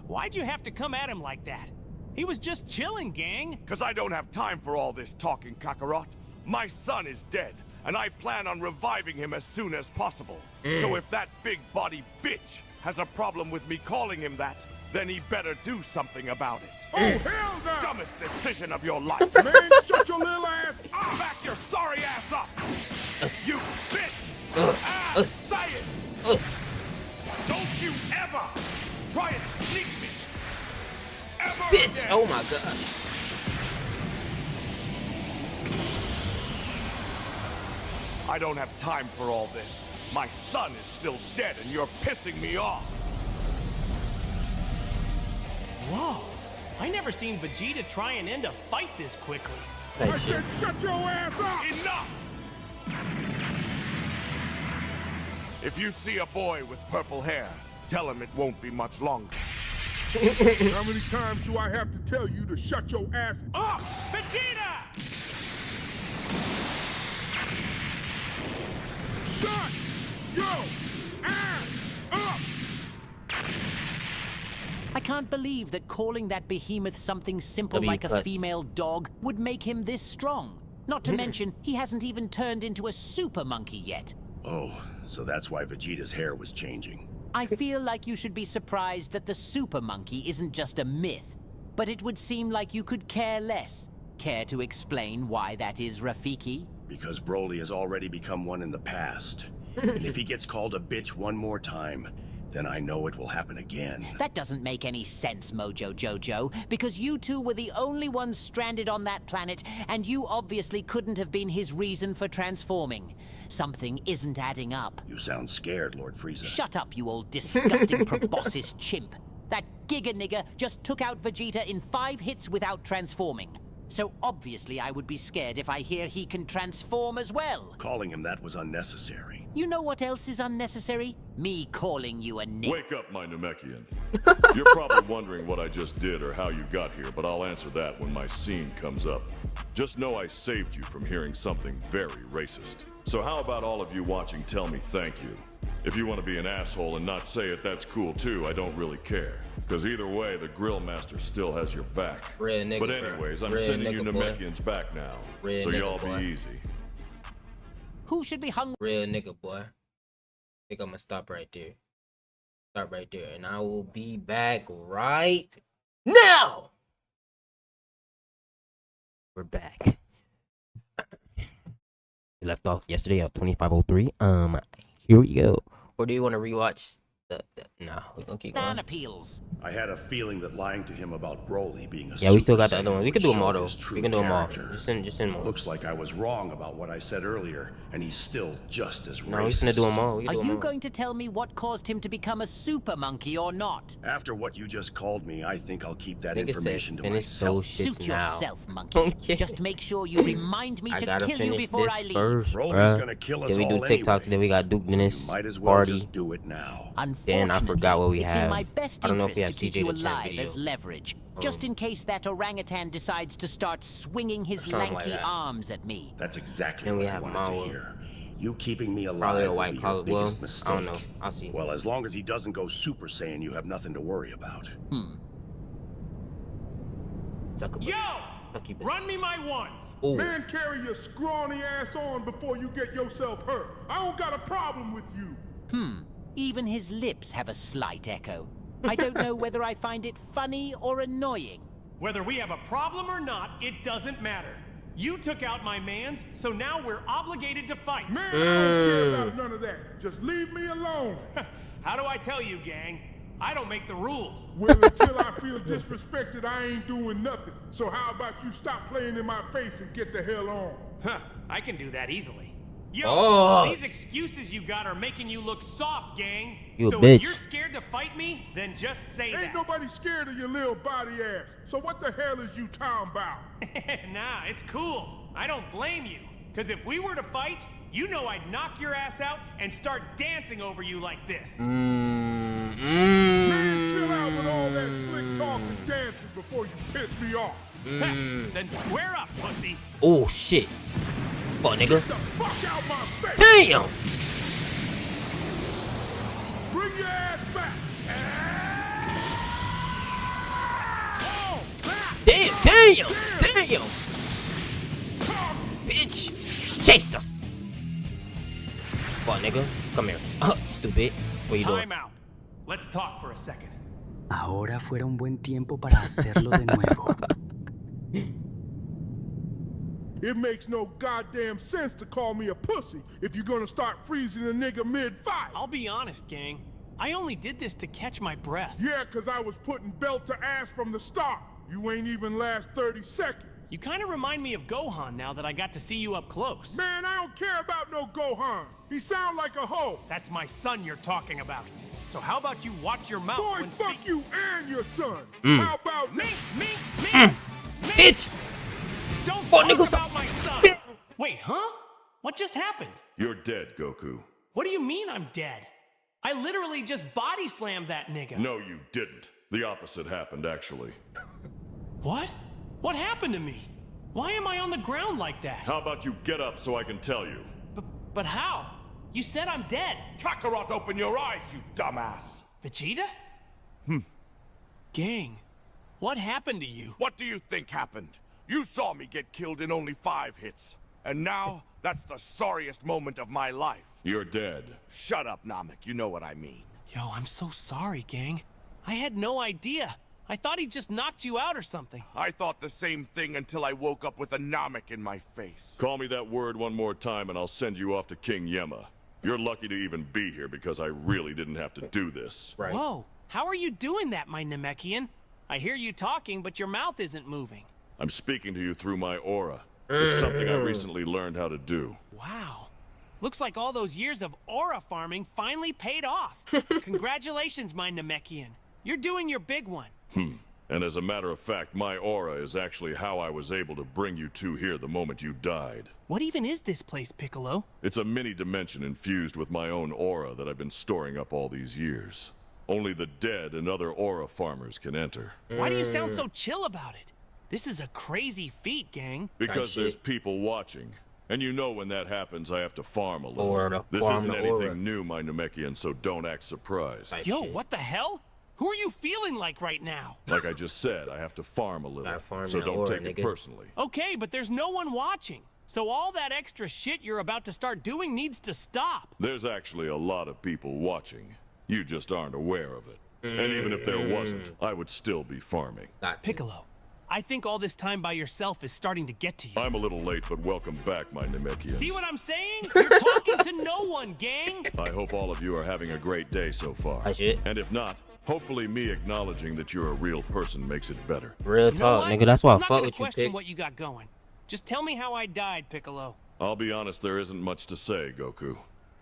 [SPEAKER 5] Why'd you have to come at him like that? He was just chilling, gang.
[SPEAKER 13] Cause I don't have time for all this talking, Kakarot. My son is dead, and I plan on reviving him as soon as possible. So if that big body bitch has a problem with me calling him that, then he better do something about it.
[SPEAKER 2] Oh, hell no!
[SPEAKER 13] Dumbest decision of your life.
[SPEAKER 2] Man, shut your little ass up!
[SPEAKER 13] Back your sorry ass up! You bitch! Saiyan! Don't you ever try and sneak me! Ever
[SPEAKER 1] Bitch!
[SPEAKER 13] again.
[SPEAKER 1] Oh my gosh.
[SPEAKER 13] I don't have time for all this. My son is still dead and you're pissing me off.
[SPEAKER 5] Whoa. I never seen Vegeta try and end a fight this quickly.
[SPEAKER 2] I said shut your ass up!
[SPEAKER 13] Enough! If you see a boy with purple hair, tell him it won't be much longer.
[SPEAKER 2] How many times do I have to tell you to shut your ass up?
[SPEAKER 5] Vegeta!
[SPEAKER 2] Shut your ass up!
[SPEAKER 3] I can't believe that calling that behemoth something simple like a
[SPEAKER 1] cuts.
[SPEAKER 3] female dog would make him this strong. Not to mention, he hasn't even turned into a super monkey yet.
[SPEAKER 4] Oh, so that's why Vegeta's hair was changing.
[SPEAKER 3] I feel like you should be surprised that the super monkey isn't just a myth, but it would seem like you could care less. Care to explain why that is, Rafiki?
[SPEAKER 4] Because Broly has already become one in the past. And if he gets called a bitch one more time, then I know it will happen again.
[SPEAKER 3] That doesn't make any sense, Mojo Jojo, because you two were the only ones stranded on that planet, and you obviously couldn't have been his reason for transforming. Something isn't adding up.
[SPEAKER 4] You sound scared, Lord Frieza.
[SPEAKER 3] Shut up, you old disgusting proboscis chimp. That Giga Nigger just took out Vegeta in 5 hits without transforming. So obviously I would be scared if I hear he can transform as well.
[SPEAKER 4] Calling him that was unnecessary.
[SPEAKER 3] You know what else is unnecessary? Me calling you a nigger.
[SPEAKER 17] Wake up, my Namekian. You're probably wondering what I just did or how you got here, but I'll answer that when my scene comes up. Just know I saved you from hearing something very racist. So how about all of you watching tell me thank you? If you want to be an asshole and not say it, that's cool too. I don't really care. Because either way, the Grill Master still has your back.
[SPEAKER 1] Real nigga,
[SPEAKER 17] But
[SPEAKER 1] bro.
[SPEAKER 17] anyways, I'm
[SPEAKER 1] Real
[SPEAKER 17] sending you
[SPEAKER 1] nigga, boy.
[SPEAKER 17] Namekians back now.
[SPEAKER 1] Real
[SPEAKER 17] So
[SPEAKER 1] nigga,
[SPEAKER 17] y'all
[SPEAKER 1] boy.
[SPEAKER 17] be easy.
[SPEAKER 3] Who should be hungry?
[SPEAKER 1] Real nigga, boy. I think I'm gonna stop right there. Stop right there. And I will be back right now. We're back. We left off yesterday at 25:03. Here we go. Or do you want to rewatch no, we gonna keep going.
[SPEAKER 3] Banana peels.
[SPEAKER 4] I had a feeling that lying to him about Broly being a
[SPEAKER 1] Yeah, we still
[SPEAKER 4] Super
[SPEAKER 1] got the other
[SPEAKER 4] Saiyan
[SPEAKER 1] one. We
[SPEAKER 4] would
[SPEAKER 1] can do them
[SPEAKER 4] show
[SPEAKER 1] all though.
[SPEAKER 4] his true
[SPEAKER 1] We can do them all.
[SPEAKER 4] character.
[SPEAKER 1] Just send more.
[SPEAKER 4] Looks like I was wrong about what I said earlier, and he's still just as
[SPEAKER 1] No,
[SPEAKER 4] racist.
[SPEAKER 1] he's gonna do them all. We
[SPEAKER 3] Are
[SPEAKER 1] can do them
[SPEAKER 3] you
[SPEAKER 1] all.
[SPEAKER 3] going to tell me what caused him to become a super monkey or not?
[SPEAKER 4] After what you just called me, I think I'll keep that
[SPEAKER 1] Nigga said
[SPEAKER 4] information to
[SPEAKER 1] finish
[SPEAKER 4] myself.
[SPEAKER 1] those shits
[SPEAKER 3] Suit
[SPEAKER 1] now.
[SPEAKER 3] yourself, monkey.
[SPEAKER 1] Okay.
[SPEAKER 3] Just make sure you remind me
[SPEAKER 1] I
[SPEAKER 3] to
[SPEAKER 1] gotta
[SPEAKER 3] kill you
[SPEAKER 1] finish
[SPEAKER 3] before
[SPEAKER 1] this
[SPEAKER 3] I leave.
[SPEAKER 1] first,
[SPEAKER 4] Broly's
[SPEAKER 1] bruh.
[SPEAKER 4] gonna kill us
[SPEAKER 1] Then we do
[SPEAKER 4] all
[SPEAKER 1] TikTok, then we got Duke Dennis
[SPEAKER 4] Might as well
[SPEAKER 1] party.
[SPEAKER 4] just do it now.
[SPEAKER 1] Then I forgot what we
[SPEAKER 3] it's
[SPEAKER 1] have.
[SPEAKER 3] in my best
[SPEAKER 1] I don't know if we have
[SPEAKER 3] interest to keep
[SPEAKER 1] CJ
[SPEAKER 3] you
[SPEAKER 1] the Champ
[SPEAKER 3] alive
[SPEAKER 1] video.
[SPEAKER 3] as leverage, just in case that orangutan decides to start swinging his
[SPEAKER 1] something like
[SPEAKER 3] lanky
[SPEAKER 1] that.
[SPEAKER 3] arms at me.
[SPEAKER 4] That's exactly
[SPEAKER 1] Then we
[SPEAKER 4] what I
[SPEAKER 1] have
[SPEAKER 4] wanted to
[SPEAKER 1] Mawa.
[SPEAKER 4] hear. You keeping me
[SPEAKER 1] Probably a
[SPEAKER 4] alive will
[SPEAKER 1] white
[SPEAKER 4] be your
[SPEAKER 1] collar. Well,
[SPEAKER 4] biggest mistake.
[SPEAKER 1] I don't know. I'll see.
[SPEAKER 4] Well, as long as he doesn't go Super Saiyan, you have nothing to worry about.
[SPEAKER 5] Yo! Run me my ones!
[SPEAKER 1] Ooh.
[SPEAKER 2] Man, carry your scrawny ass on before you get yourself hurt. I don't got a problem with you.
[SPEAKER 3] Even his lips have a slight echo. I don't know whether I find it funny or annoying.
[SPEAKER 5] Whether we have a problem or not, it doesn't matter. You took out my mans, so now we're obligated to fight.
[SPEAKER 2] Man, I don't care about none of that. Just leave me alone.
[SPEAKER 5] How do I tell you, gang? I don't make the rules.
[SPEAKER 2] Well, until I feel disrespected, I ain't doing nothing. So how about you stop playing in my face and get the hell on?
[SPEAKER 5] Huh, I can do that easily. Yo,
[SPEAKER 1] Oh.
[SPEAKER 5] these excuses you got are making you look soft, gang.
[SPEAKER 1] You a
[SPEAKER 5] so
[SPEAKER 1] bitch.
[SPEAKER 5] if you're scared to fight me, then just say
[SPEAKER 2] Ain't
[SPEAKER 5] that.
[SPEAKER 2] nobody scared of your little body ass. So what the hell is you talking about?
[SPEAKER 5] Nah, it's cool. I don't blame you. Because if we were to fight, you know I'd knock your ass out and start dancing over you like this.
[SPEAKER 2] Man, chill out with all that slick talk and dancing before you piss me off.
[SPEAKER 5] Then square up, pussy.
[SPEAKER 1] Oh shit. Oh, nigga.
[SPEAKER 2] Get the fuck out my face.
[SPEAKER 1] Damn.
[SPEAKER 2] Bring your ass back. Oh, back.
[SPEAKER 1] Damn. Bitch. Jesus. What, nigga? Come here. Stupid. What you doing?
[SPEAKER 5] Time out. Let's talk for a second.
[SPEAKER 15] Ahora fuera un buen tiempo para hacerlo de nuevo.
[SPEAKER 2] It makes no goddamn sense to call me a pussy if you're gonna start freezing a nigga mid-fight.
[SPEAKER 5] I'll be honest, gang. I only did this to catch my breath.
[SPEAKER 2] Yeah, cause I was putting belt to ass from the start. You ain't even last 30 seconds.
[SPEAKER 5] You kind of remind me of Gohan now that I got to see you up close.
[SPEAKER 2] Man, I don't care about no Gohan. He sound like a hoe.
[SPEAKER 5] That's my son you're talking about. So how about you watch your mouth
[SPEAKER 2] Boy,
[SPEAKER 5] when
[SPEAKER 2] fuck
[SPEAKER 5] speaking?
[SPEAKER 2] you and your son. How about
[SPEAKER 5] Me!
[SPEAKER 1] Bitch.
[SPEAKER 5] Don't
[SPEAKER 1] Oh,
[SPEAKER 5] talk
[SPEAKER 1] nigga,
[SPEAKER 5] about my son! Wait, huh? What just happened?
[SPEAKER 17] You're dead, Goku.
[SPEAKER 5] What do you mean I'm dead? I literally just body slammed that nigga.
[SPEAKER 17] No, you didn't. The opposite happened, actually.
[SPEAKER 5] What? What happened to me? Why am I on the ground like that?
[SPEAKER 17] How about you get up so I can tell you?
[SPEAKER 5] But how? You said I'm dead.
[SPEAKER 13] Kakarot, open your eyes, you dumbass.
[SPEAKER 5] Vegeta? Gang, what happened to you?
[SPEAKER 13] What do you think happened? You saw me get killed in only 5 hits. And now, that's the sorriest moment of my life.
[SPEAKER 17] You're dead.
[SPEAKER 13] Shut up, Namek. You know what I mean.
[SPEAKER 5] Yo, I'm so sorry, gang. I had no idea. I thought he just knocked you out or something.
[SPEAKER 13] I thought the same thing until I woke up with a Namek in my face.
[SPEAKER 17] Call me that word one more time and I'll send you off to King Yemma. You're lucky to even be here because I really didn't have to do this.
[SPEAKER 1] Right.
[SPEAKER 5] Whoa, how are you doing that, my Namekian? I hear you talking, but your mouth isn't moving.
[SPEAKER 17] I'm speaking to you through my aura. It's something I recently learned how to do.
[SPEAKER 5] Wow. Looks like all those years of aura farming finally paid off. Congratulations, my Namekian. You're doing your big one.
[SPEAKER 17] And as a matter of fact, my aura is actually how I was able to bring you two here the moment you died.
[SPEAKER 5] What even is this place, Piccolo?
[SPEAKER 17] It's a mini-dimension infused with my own aura that I've been storing up all these years. Only the dead and other aura farmers can enter.
[SPEAKER 5] Why do you sound so chill about it? This is a crazy feat, gang.
[SPEAKER 17] Because there's people watching. And you know when that happens, I have to farm a little. This
[SPEAKER 1] farm
[SPEAKER 17] isn't
[SPEAKER 1] the
[SPEAKER 17] anything
[SPEAKER 1] aura.
[SPEAKER 17] new, my Namekian, so don't act surprised.
[SPEAKER 5] Yo, what the hell? Who are you feeling like right now?
[SPEAKER 17] Like I just said, I have to farm a little.
[SPEAKER 1] farm
[SPEAKER 17] So
[SPEAKER 1] that
[SPEAKER 17] don't
[SPEAKER 1] aura,
[SPEAKER 17] take it
[SPEAKER 1] nigga.
[SPEAKER 17] personally.
[SPEAKER 5] Okay, but there's no one watching. So all that extra shit you're about to start doing needs to stop.
[SPEAKER 17] There's actually a lot of people watching. You just aren't aware of it. And even if there wasn't, I would still be farming.
[SPEAKER 5] Piccolo, I think all this time by yourself is starting to get to you.
[SPEAKER 17] I'm a little late, but welcome back, my Namekians.
[SPEAKER 5] See what I'm saying? You're talking to no one, gang.
[SPEAKER 17] I hope all of you are having a great day so far. And if not, hopefully me acknowledging that you're a real person makes it better.
[SPEAKER 1] Real
[SPEAKER 5] You know
[SPEAKER 1] talk,
[SPEAKER 5] what?
[SPEAKER 1] nigga. That's why I
[SPEAKER 5] I'm not
[SPEAKER 1] fuck
[SPEAKER 5] gonna
[SPEAKER 1] with you,
[SPEAKER 5] question
[SPEAKER 1] Pick.
[SPEAKER 5] what you got going. Just tell me how I died, Piccolo.
[SPEAKER 17] I'll be honest, there isn't much to say, Goku.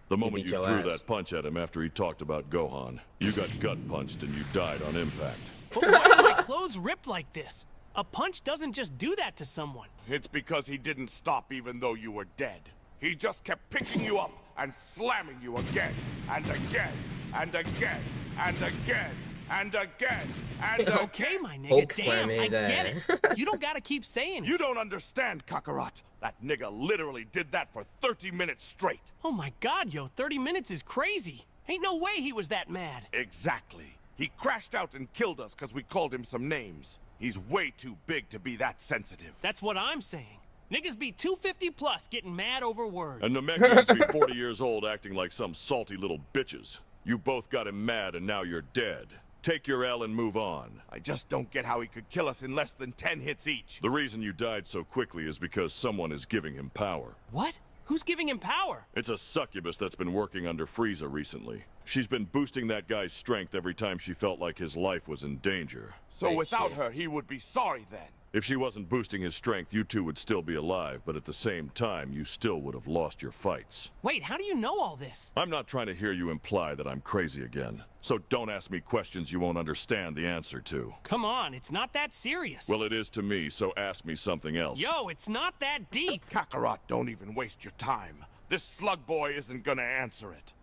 [SPEAKER 17] The moment
[SPEAKER 1] beat
[SPEAKER 17] you
[SPEAKER 1] your
[SPEAKER 17] threw
[SPEAKER 1] ass.
[SPEAKER 17] that punch at him after he talked about Gohan, you got gut punched and you died on impact.
[SPEAKER 5] But why are my clothes ripped like this? A punch doesn't just do that to someone.
[SPEAKER 13] It's because he didn't stop even though you were dead. He just kept picking you up and slamming you again and again and again and again and again and
[SPEAKER 5] Okay, my nigga,
[SPEAKER 1] Hulk
[SPEAKER 5] damn,
[SPEAKER 1] slam
[SPEAKER 5] I
[SPEAKER 1] his
[SPEAKER 5] get
[SPEAKER 1] ass.
[SPEAKER 5] it. You don't gotta keep saying it.
[SPEAKER 13] You don't understand, Kakarot. That nigga literally did that for 30 minutes straight.
[SPEAKER 5] Oh my god, yo, 30 minutes is crazy. Ain't no way he was that mad.
[SPEAKER 13] Exactly. He crashed out and killed us because we called him some names. He's way too big to be that sensitive.
[SPEAKER 5] That's what I'm saying. Niggas be 250 plus getting mad over words.
[SPEAKER 17] And Namekians be 40 years old acting like some salty little bitches. You both got him mad and now you're dead. Take your L and move on.
[SPEAKER 13] I just don't get how he could kill us in less than 10 hits each.
[SPEAKER 17] The reason you died so quickly is because someone is giving him power.
[SPEAKER 5] What? Who's giving him power?
[SPEAKER 17] It's a succubus that's been working under Frieza recently. She's been boosting that guy's strength every time she felt like his life was in danger.
[SPEAKER 13] So without her, he would be sorry then.
[SPEAKER 17] If she wasn't boosting his strength, you two would still be alive, but at the same time, you still would have lost your fights.
[SPEAKER 5] Wait, how do you know all this?
[SPEAKER 17] I'm not trying to hear you imply that I'm crazy again. So don't ask me questions you won't understand the answer to.
[SPEAKER 5] Come on, it's not that serious.
[SPEAKER 17] Well, it is to me, so ask me something else.
[SPEAKER 5] Yo, it's not that deep.
[SPEAKER 13] Kakarot, don't even waste your time. This slug boy isn't gonna answer it.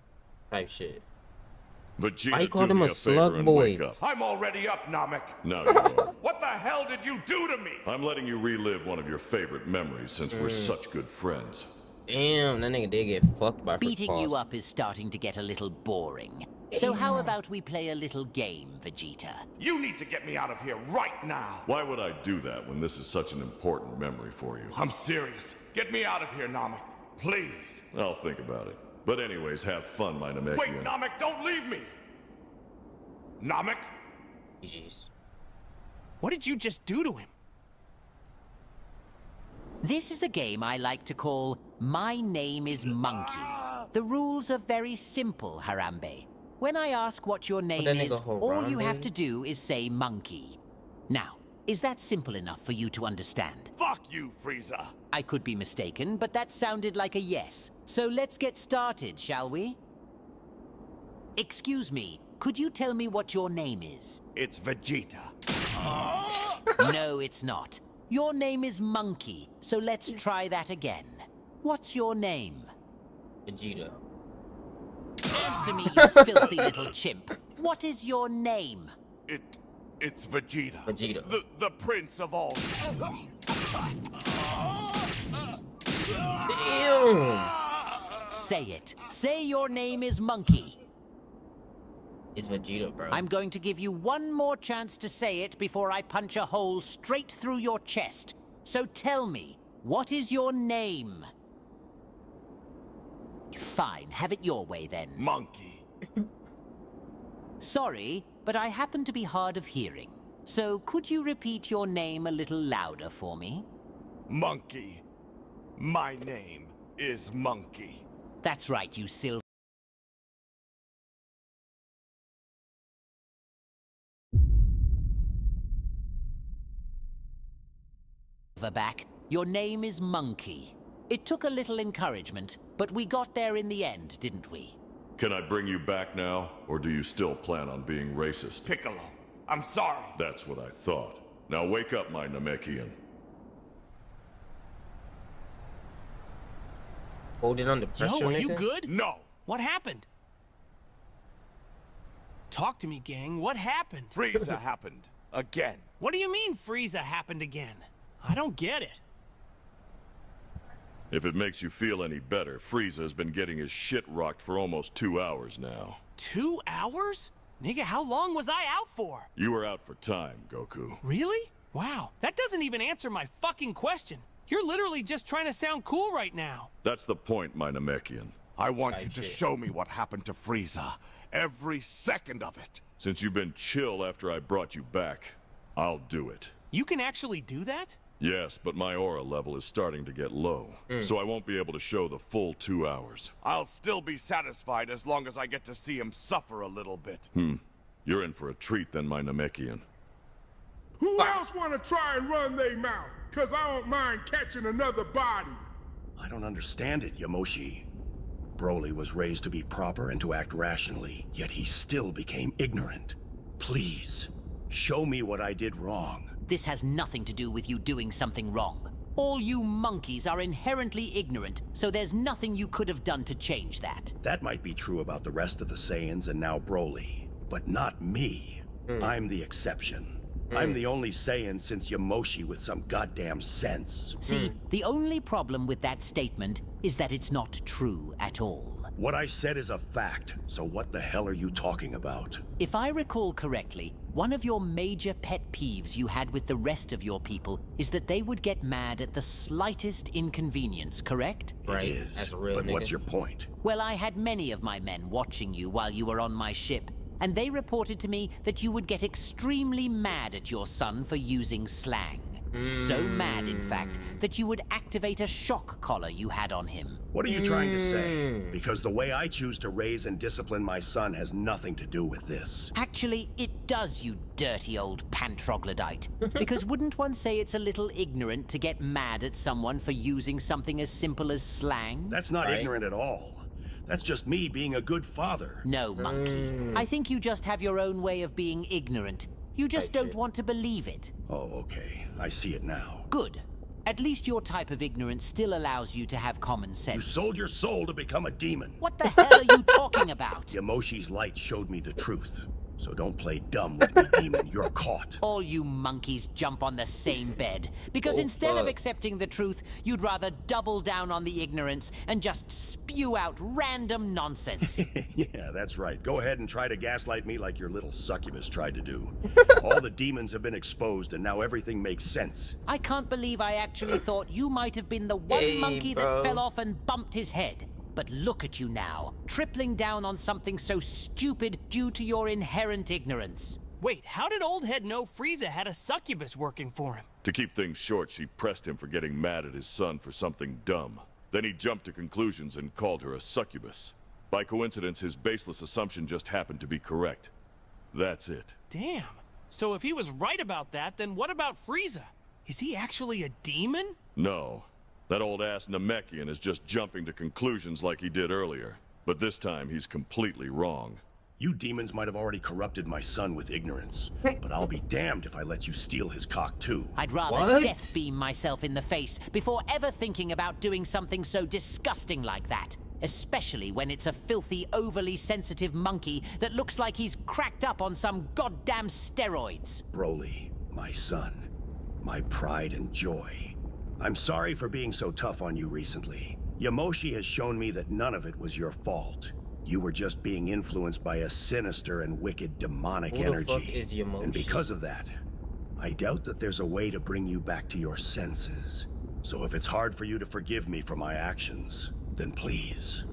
[SPEAKER 1] Type shit.
[SPEAKER 17] Vegeta,
[SPEAKER 1] Why you called
[SPEAKER 17] do
[SPEAKER 1] him
[SPEAKER 17] me
[SPEAKER 1] a
[SPEAKER 17] favor
[SPEAKER 1] slug
[SPEAKER 17] and
[SPEAKER 1] boy?
[SPEAKER 17] wake up.
[SPEAKER 13] I'm already up, Namek.
[SPEAKER 17] Now you are.
[SPEAKER 13] What the hell did you do to me?
[SPEAKER 17] I'm letting you relive one of your favorite memories since we're such good friends.
[SPEAKER 1] Damn, that nigga did get fucked by
[SPEAKER 3] Beating you
[SPEAKER 1] False.
[SPEAKER 3] up is starting to get a little boring. So how about we play a little game, Vegeta?
[SPEAKER 13] You need to get me out of here right now.
[SPEAKER 17] Why would I do that when this is such an important memory for you?
[SPEAKER 13] I'm serious. Get me out of here, Namek. Please.
[SPEAKER 17] I'll think about it. But anyways, have fun, my Namekian.
[SPEAKER 13] Wait, Namek, don't leave me. Namek?
[SPEAKER 1] Jeez.
[SPEAKER 5] What did you just do to him?
[SPEAKER 3] This is a game I like to call My Name is Monkey. The rules are very simple, Harambe. When I ask what your name
[SPEAKER 1] that
[SPEAKER 3] is,
[SPEAKER 1] nigga
[SPEAKER 3] all you have
[SPEAKER 1] Harambe?
[SPEAKER 3] to do is say monkey. Now, is that simple enough for you to understand?
[SPEAKER 13] Fuck you, Frieza.
[SPEAKER 3] I could be mistaken, but that sounded like a yes. So let's get started, shall we? Excuse me, could you tell me what your name is?
[SPEAKER 13] It's Vegeta.
[SPEAKER 3] No, it's not. Your name is Monkey, so let's try that again. What's your name?
[SPEAKER 1] Vegeta.
[SPEAKER 3] Answer me, you filthy little chimp. What is your name?
[SPEAKER 13] It's Vegeta.
[SPEAKER 1] Vegeta.
[SPEAKER 13] The prince of all.
[SPEAKER 1] Damn.
[SPEAKER 3] Say it. Say your name is Monkey.
[SPEAKER 1] It's Vegeta, bro.
[SPEAKER 3] I'm going to give you one more chance to say it before I punch a hole straight through your chest. So tell me, what is your name? Fine, have it your way then.
[SPEAKER 13] Monkey.
[SPEAKER 3] Sorry, but I happen to be hard of hearing. So could you repeat your name a little louder for me?
[SPEAKER 13] Monkey. My name is Monkey.
[SPEAKER 3] That's right, you silver. Back. Your name is Monkey. It took a little encouragement, but we got there in the end, didn't we?
[SPEAKER 17] Can I bring you back now, or do you still plan on being racist?
[SPEAKER 13] Piccolo, I'm sorry.
[SPEAKER 17] That's what I thought. Now wake up, my Namekian.
[SPEAKER 1] Hold it under pressure,
[SPEAKER 5] Yo, are you
[SPEAKER 1] nigga?
[SPEAKER 5] good?
[SPEAKER 13] No.
[SPEAKER 5] What happened? Talk to me, gang. What happened?
[SPEAKER 13] Frieza happened. Again.
[SPEAKER 5] What do you mean Frieza happened again? I don't get it.
[SPEAKER 17] If it makes you feel any better, Frieza has been getting his shit rocked for almost 2 hours now.
[SPEAKER 5] 2 hours? Nigga, how long was I out for?
[SPEAKER 17] You were out for time, Goku.
[SPEAKER 5] Really? Wow, that doesn't even answer my fucking question. You're literally just trying to sound cool right now.
[SPEAKER 17] That's the point, my Namekian.
[SPEAKER 13] I want you to show me what happened to Frieza. Every second of it.
[SPEAKER 17] Since you've been chill after I brought you back, I'll do it.
[SPEAKER 5] You can actually do that?
[SPEAKER 17] Yes, but my aura level is starting to get low, so I won't be able to show the full 2 hours.
[SPEAKER 13] I'll still be satisfied as long as I get to see him suffer a little bit.
[SPEAKER 17] You're in for a treat then, my Namekian.
[SPEAKER 2] Who else want to try and run their mouth? Cause I don't mind catching another body.
[SPEAKER 4] I don't understand it, Yamoshi. Broly was raised to be proper and to act rationally, yet he still became ignorant. Please, show me what I did wrong.
[SPEAKER 3] This has nothing to do with you doing something wrong. All you monkeys are inherently ignorant, so there's nothing you could have done to change that.
[SPEAKER 4] That might be true about the rest of the Saiyans and now Broly, but not me. I'm the exception. I'm the only Saiyan since Yamoshi with some goddamn sense.
[SPEAKER 3] See, the only problem with that statement is that it's not true at all.
[SPEAKER 4] What I said is a fact, so what the hell are you talking about?
[SPEAKER 3] If I recall correctly, one of your major pet peeves you had with the rest of your people is that they would get mad at the slightest inconvenience, correct?
[SPEAKER 4] It is,
[SPEAKER 1] That's a real
[SPEAKER 4] but
[SPEAKER 1] nigga.
[SPEAKER 4] what's your point?
[SPEAKER 3] Well, I had many of my men watching you while you were on my ship, and they reported to me that you would get extremely mad at your son for using slang. So mad, in fact, that you would activate a shock collar you had on him.
[SPEAKER 4] What are you trying to say? Because the way I choose to raise and discipline my son has nothing to do with this.
[SPEAKER 3] Actually, it does, you dirty old pantroglodyte. Because wouldn't one say it's a little ignorant to get mad at someone for using something as simple as slang?
[SPEAKER 4] That's not ignorant at all. That's just me being a good father.
[SPEAKER 3] No, monkey. I think you just have your own way of being ignorant. You just don't want to believe it.
[SPEAKER 4] Oh, okay. I see it now.
[SPEAKER 3] Good. At least your type of ignorance still allows you to have common sense.
[SPEAKER 4] You sold your soul to become a demon.
[SPEAKER 3] What the hell are you talking about?
[SPEAKER 4] Yamoshi's light showed me the truth. So don't play dumb with me, demon. You're caught.
[SPEAKER 3] All you monkeys jump on the same bed. Because instead of accepting the truth, you'd rather double down on the ignorance and just spew out random nonsense.
[SPEAKER 4] Yeah, that's right. Go ahead and try to gaslight me like your little succubus tried to do. All the demons have been exposed and now everything makes sense.
[SPEAKER 3] I can't believe I actually thought you might have been the one monkey that fell off and bumped his head. But look at you now, tripling down on something so stupid due to your inherent ignorance.
[SPEAKER 5] Wait, how did Old Head know Frieza had a succubus working for him?
[SPEAKER 17] To keep things short, she pressed him for getting mad at his son for something dumb. Then he jumped to conclusions and called her a succubus. By coincidence, his baseless assumption just happened to be correct. That's it.
[SPEAKER 5] Damn. So if he was right about that, then what about Frieza? Is he actually a demon?
[SPEAKER 17] No. That old ass Namekian is just jumping to conclusions like he did earlier. But this time, he's completely wrong.
[SPEAKER 4] You demons might have already corrupted my son with ignorance, but I'll be damned if I let you steal his cock too.
[SPEAKER 3] I'd rather death beam myself in the face before ever thinking about doing something so disgusting like that. Especially when it's a filthy, overly sensitive monkey that looks like he's cracked up on some goddamn steroids.
[SPEAKER 4] Broly, my son, my pride and joy. I'm sorry for being so tough on you recently. Yamoshi has shown me that none of it was your fault. You were just being influenced by a sinister and wicked demonic energy.
[SPEAKER 1] Who the fuck is Yamoshi?
[SPEAKER 4] And because of that, I doubt that there's a way to bring you back to your senses. So if it's hard for you to forgive me for my actions, then please,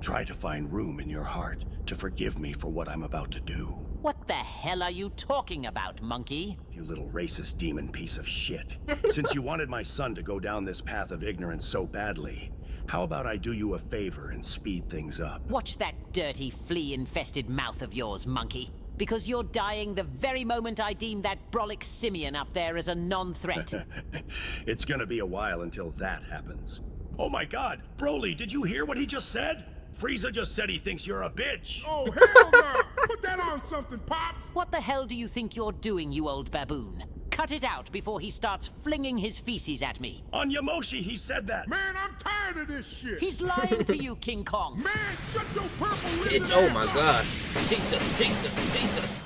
[SPEAKER 4] try to find room in your heart to forgive me for what I'm about to do.
[SPEAKER 3] What the hell are you talking about, monkey?
[SPEAKER 4] You little racist demon piece of shit. Since you wanted my son to go down this path of ignorance so badly, how about I do you a favor and speed things up?
[SPEAKER 3] Watch that dirty, flea-infested mouth of yours, monkey. Because you're dying the very moment I deem that brolic simian up there as a non-threat.
[SPEAKER 4] It's gonna be a while until that happens. Oh my god, Broly, did you hear what he just said? Frieza just said he thinks you're a bitch.
[SPEAKER 2] Oh, hell no! Put that on something, Pops!
[SPEAKER 3] What the hell do you think you're doing, you old baboon? Cut it out before he starts flinging his feces at me.
[SPEAKER 4] On Yamoshi, he said that.
[SPEAKER 2] Man, I'm tired of this shit.
[SPEAKER 3] He's lying to you, King Kong.
[SPEAKER 2] Man, shut your purple lips.
[SPEAKER 1] It's, oh my gosh. Jesus.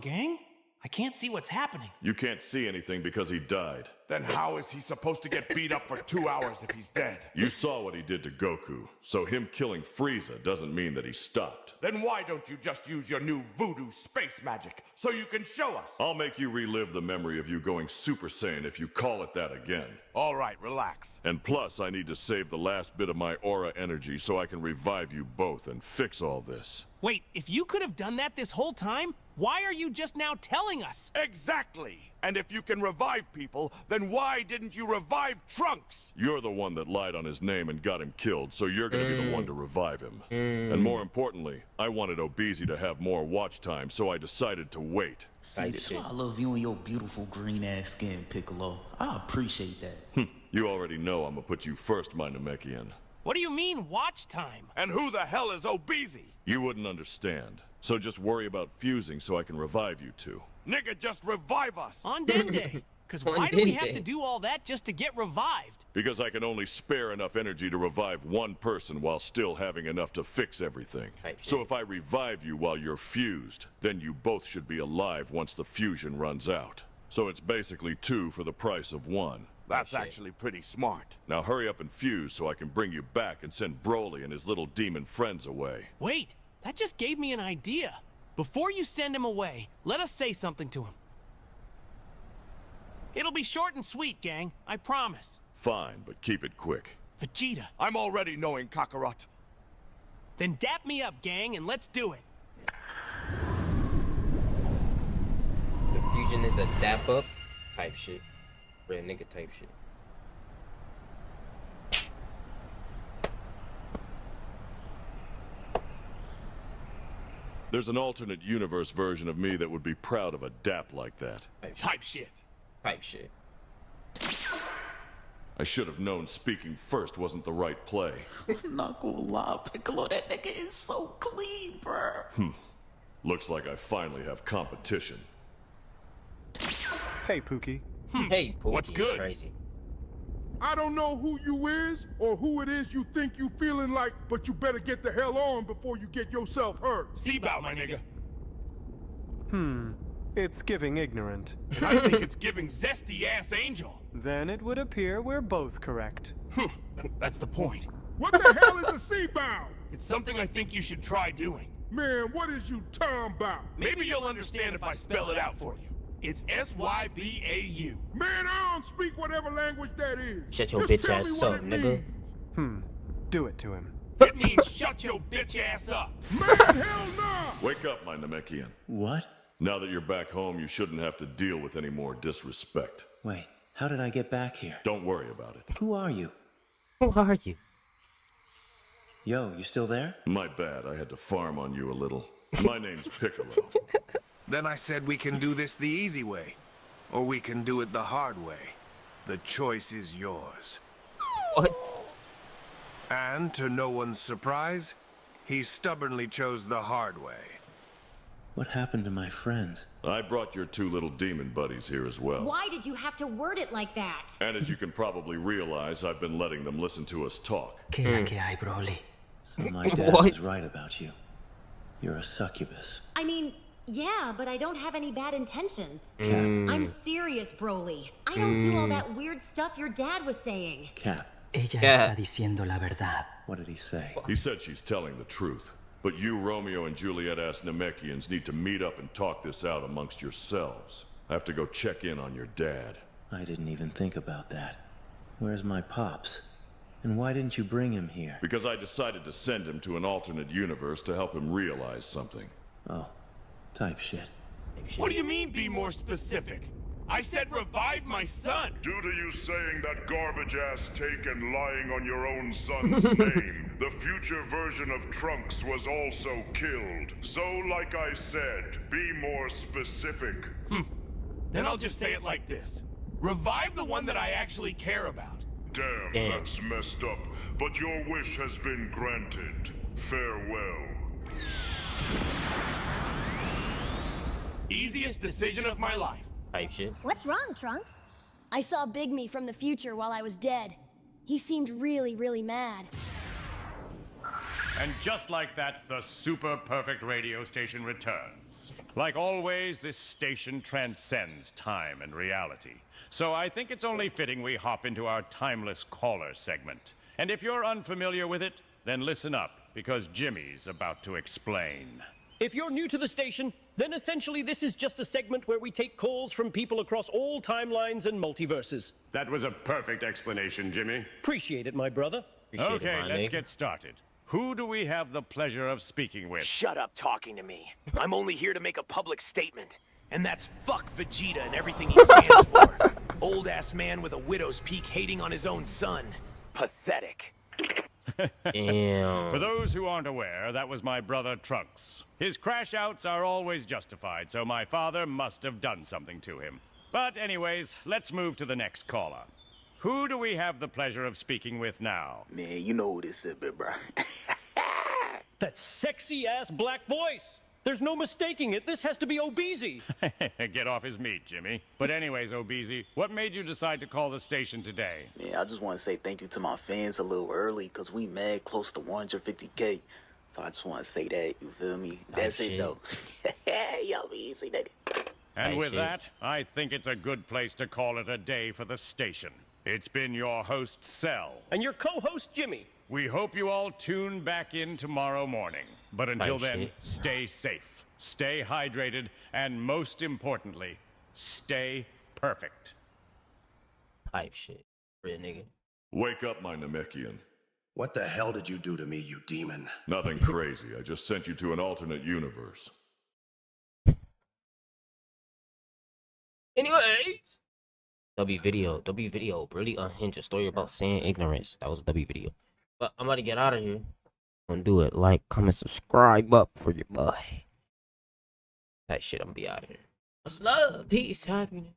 [SPEAKER 5] Gang? I can't see what's happening.
[SPEAKER 17] You can't see anything because he died.
[SPEAKER 13] Then how is he supposed to get beat up for 2 hours if he's dead?
[SPEAKER 17] You saw what he did to Goku, so him killing Frieza doesn't mean that he stopped.
[SPEAKER 13] Then why don't you just use your new voodoo space magic so you can show us?
[SPEAKER 17] I'll make you relive the memory of you going Super Saiyan if you call it that again.
[SPEAKER 13] All right, relax.
[SPEAKER 17] And plus, I need to save the last bit of my aura energy so I can revive you both and fix all this.
[SPEAKER 5] Wait, if you could have done that this whole time, why are you just now telling us?
[SPEAKER 13] Exactly! And if you can revive people, then why didn't you revive Trunks?
[SPEAKER 17] You're the one that lied on his name and got him killed, so you're gonna be the one to revive him. And more importantly, I wanted Obese to have more watch time, so I decided to wait.
[SPEAKER 18] See, that's why I love you and your beautiful green-ass skin, Piccolo. I appreciate that.
[SPEAKER 17] You already know I'm gonna put you first, my Namekian.
[SPEAKER 5] What do you mean, watch time?
[SPEAKER 13] And who the hell is Obese?
[SPEAKER 17] You wouldn't understand. So just worry about fusing so I can revive you two.
[SPEAKER 13] Nigga, just revive us!
[SPEAKER 5] On Dende! Because
[SPEAKER 1] One
[SPEAKER 5] why do we
[SPEAKER 1] day
[SPEAKER 5] have
[SPEAKER 1] day.
[SPEAKER 5] to do all that just to get revived?
[SPEAKER 17] Because I can only spare enough energy to revive one person while still having enough to fix everything. So if I revive you while you're fused, then you both should be alive once the fusion runs out. So it's basically 2 for the price of 1.
[SPEAKER 13] That's actually pretty smart.
[SPEAKER 17] Now hurry up and fuse so I can bring you back and send Broly and his little demon friends away.
[SPEAKER 5] Wait, that just gave me an idea. Before you send him away, let us say something to him. It'll be short and sweet, gang. I promise.
[SPEAKER 17] Fine, but keep it quick.
[SPEAKER 5] Vegeta.
[SPEAKER 13] I'm already knowing Kakarot.
[SPEAKER 5] Then dap me up, gang, and let's do it.
[SPEAKER 1] The fusion is a dap up type shit. Real nigga type shit.
[SPEAKER 17] There's an alternate universe version of me that would be proud of a dap like that.
[SPEAKER 5] Type shit.
[SPEAKER 1] Type shit.
[SPEAKER 17] I should have known speaking first wasn't the right play.
[SPEAKER 18] Not gonna lie, Piccolo, that nigga is so clean, bruh.
[SPEAKER 17] Looks like I finally have competition.
[SPEAKER 11] Hey, Pookie.
[SPEAKER 1] Hey, Pookie,
[SPEAKER 13] What's good?
[SPEAKER 1] Crazy.
[SPEAKER 2] I don't know who you is or who it is you think you feeling like, but you better get the hell on before you get yourself hurt.
[SPEAKER 13] See about my nigga.
[SPEAKER 11] It's giving ignorant.
[SPEAKER 13] And I think it's giving zesty ass angel.
[SPEAKER 11] Then it would appear we're both correct.
[SPEAKER 13] That's the point.
[SPEAKER 2] What the hell is a C-bound?
[SPEAKER 13] It's something I think you should try doing.
[SPEAKER 2] Man, what is you talking about?
[SPEAKER 13] Maybe you'll understand if I spell it out for you. It's S-Y-B-A-U.
[SPEAKER 2] Man, I don't speak whatever language that is.
[SPEAKER 1] Shut your
[SPEAKER 2] Just
[SPEAKER 1] bitch
[SPEAKER 2] tell
[SPEAKER 1] ass
[SPEAKER 2] me what
[SPEAKER 1] up,
[SPEAKER 2] it
[SPEAKER 1] nigga.
[SPEAKER 2] means.
[SPEAKER 11] Do it to him.
[SPEAKER 13] It means shut your bitch ass up.
[SPEAKER 2] Man, hell nah!
[SPEAKER 17] Wake up, my Namekian.
[SPEAKER 7] What?
[SPEAKER 17] Now that you're back home, you shouldn't have to deal with any more disrespect.
[SPEAKER 7] Wait, how did I get back here?
[SPEAKER 17] Don't worry about it.
[SPEAKER 7] Who are you?
[SPEAKER 1] Who are you?
[SPEAKER 7] Yo, you still there?
[SPEAKER 17] My bad, I had to farm on you a little. My name's Piccolo.
[SPEAKER 9] Then I said we can do this the easy way, or we can do it the hard way. The choice is yours.
[SPEAKER 1] What?
[SPEAKER 9] And to no one's surprise, he stubbornly chose the hard way.
[SPEAKER 7] What happened to my friends?
[SPEAKER 17] I brought your 2 little demon buddies here as well.
[SPEAKER 6] Why did you have to word it like that?
[SPEAKER 17] And as you can probably realize, I've been letting them listen to us talk.
[SPEAKER 15] ¿Qué la que hay, Broly?
[SPEAKER 7] So my dad was right about you. You're a succubus.
[SPEAKER 6] I mean, yeah, but I don't have any bad intentions.
[SPEAKER 7] Cap.
[SPEAKER 6] I'm serious, Broly. I don't do all that weird stuff your dad was saying.
[SPEAKER 7] Cap.
[SPEAKER 15] Ella
[SPEAKER 1] Yeah.
[SPEAKER 15] está diciendo la verdad.
[SPEAKER 7] What did he say?
[SPEAKER 17] He said she's telling the truth. But you, Romeo and Juliet-ass Namekians need to meet up and talk this out amongst yourselves. I have to go check in on your dad.
[SPEAKER 7] I didn't even think about that. Where's my pops? And why didn't you bring him here?
[SPEAKER 17] Because I decided to send him to an alternate universe to help him realize something.
[SPEAKER 7] Oh, type shit.
[SPEAKER 13] What do you mean, be more specific? I said revive my son!
[SPEAKER 16] Due to you saying that garbage-ass take and lying on your own son's name, the future version of Trunks was also killed. So, like I said, be more specific.
[SPEAKER 13] Then I'll just say it like this. Revive the one that I actually care about.
[SPEAKER 16] Damn,
[SPEAKER 1] Damn.
[SPEAKER 16] that's messed up. But your wish has been granted. Farewell.
[SPEAKER 13] Easiest decision of my life.
[SPEAKER 1] Type shit.
[SPEAKER 14] What's wrong, Trunks?
[SPEAKER 19] I saw Big Me from the future while I was dead. He seemed really, really mad.
[SPEAKER 8] And just like that, the super perfect radio station returns. Like always, this station transcends time and reality. So I think it's only fitting we hop into our timeless caller segment. And if you're unfamiliar with it, then listen up, because Jimmy's about to explain.
[SPEAKER 20] If you're new to the station, then essentially this is just a segment where we take calls from people across all timelines and multiverses.
[SPEAKER 8] That was a perfect explanation, Jimmy.
[SPEAKER 20] Appreciate it, my brother.
[SPEAKER 8] Okay, let's get started. Who do we have the pleasure of speaking with?
[SPEAKER 21] Shut up talking to me. I'm only here to make a public statement. And that's fuck Vegeta and everything he stands for. Old-ass man with a widow's peak hating on his own son. Pathetic.
[SPEAKER 1] Damn.
[SPEAKER 8] For those who aren't aware, that was my brother Trunks. His crash outs are always justified, so my father must have done something to him. But anyways, let's move to the next caller. Who do we have the pleasure of speaking with now?
[SPEAKER 21] Man, you know who this is, big bro.
[SPEAKER 20] That sexy-ass black voice. There's no mistaking it. This has to be Obeezy.
[SPEAKER 12] Get off his meat, Jimmy. But anyways, Obeezy, what made you decide to call the station today?
[SPEAKER 18] Yeah, I just want to say thank you to my fans a little early, because we mad close to 150K. So I just want to say that, you feel me? That's it, though. Yo, easy, nigga.
[SPEAKER 12] And with that, I think it's a good place to call it a day for the station. It's been your host, Cell.
[SPEAKER 20] And your co-host, Jimmy.
[SPEAKER 12] We hope you all tune back in tomorrow morning. But until then, stay safe, stay hydrated, and most importantly, stay perfect.
[SPEAKER 1] Pipe shit. Real nigga.
[SPEAKER 17] Wake up, my Namekian.
[SPEAKER 4] What the hell did you do to me, you demon?
[SPEAKER 17] Nothing crazy. I just sent you to an alternate universe.
[SPEAKER 1] Anyways. W video. Really unhinged. A story about saying ignorance. That was a W video. But I'm about to get out of here. Gonna do it. Like, comment, subscribe up for your boy. That shit, I'm gonna be out of here. Much love, peace, happiness.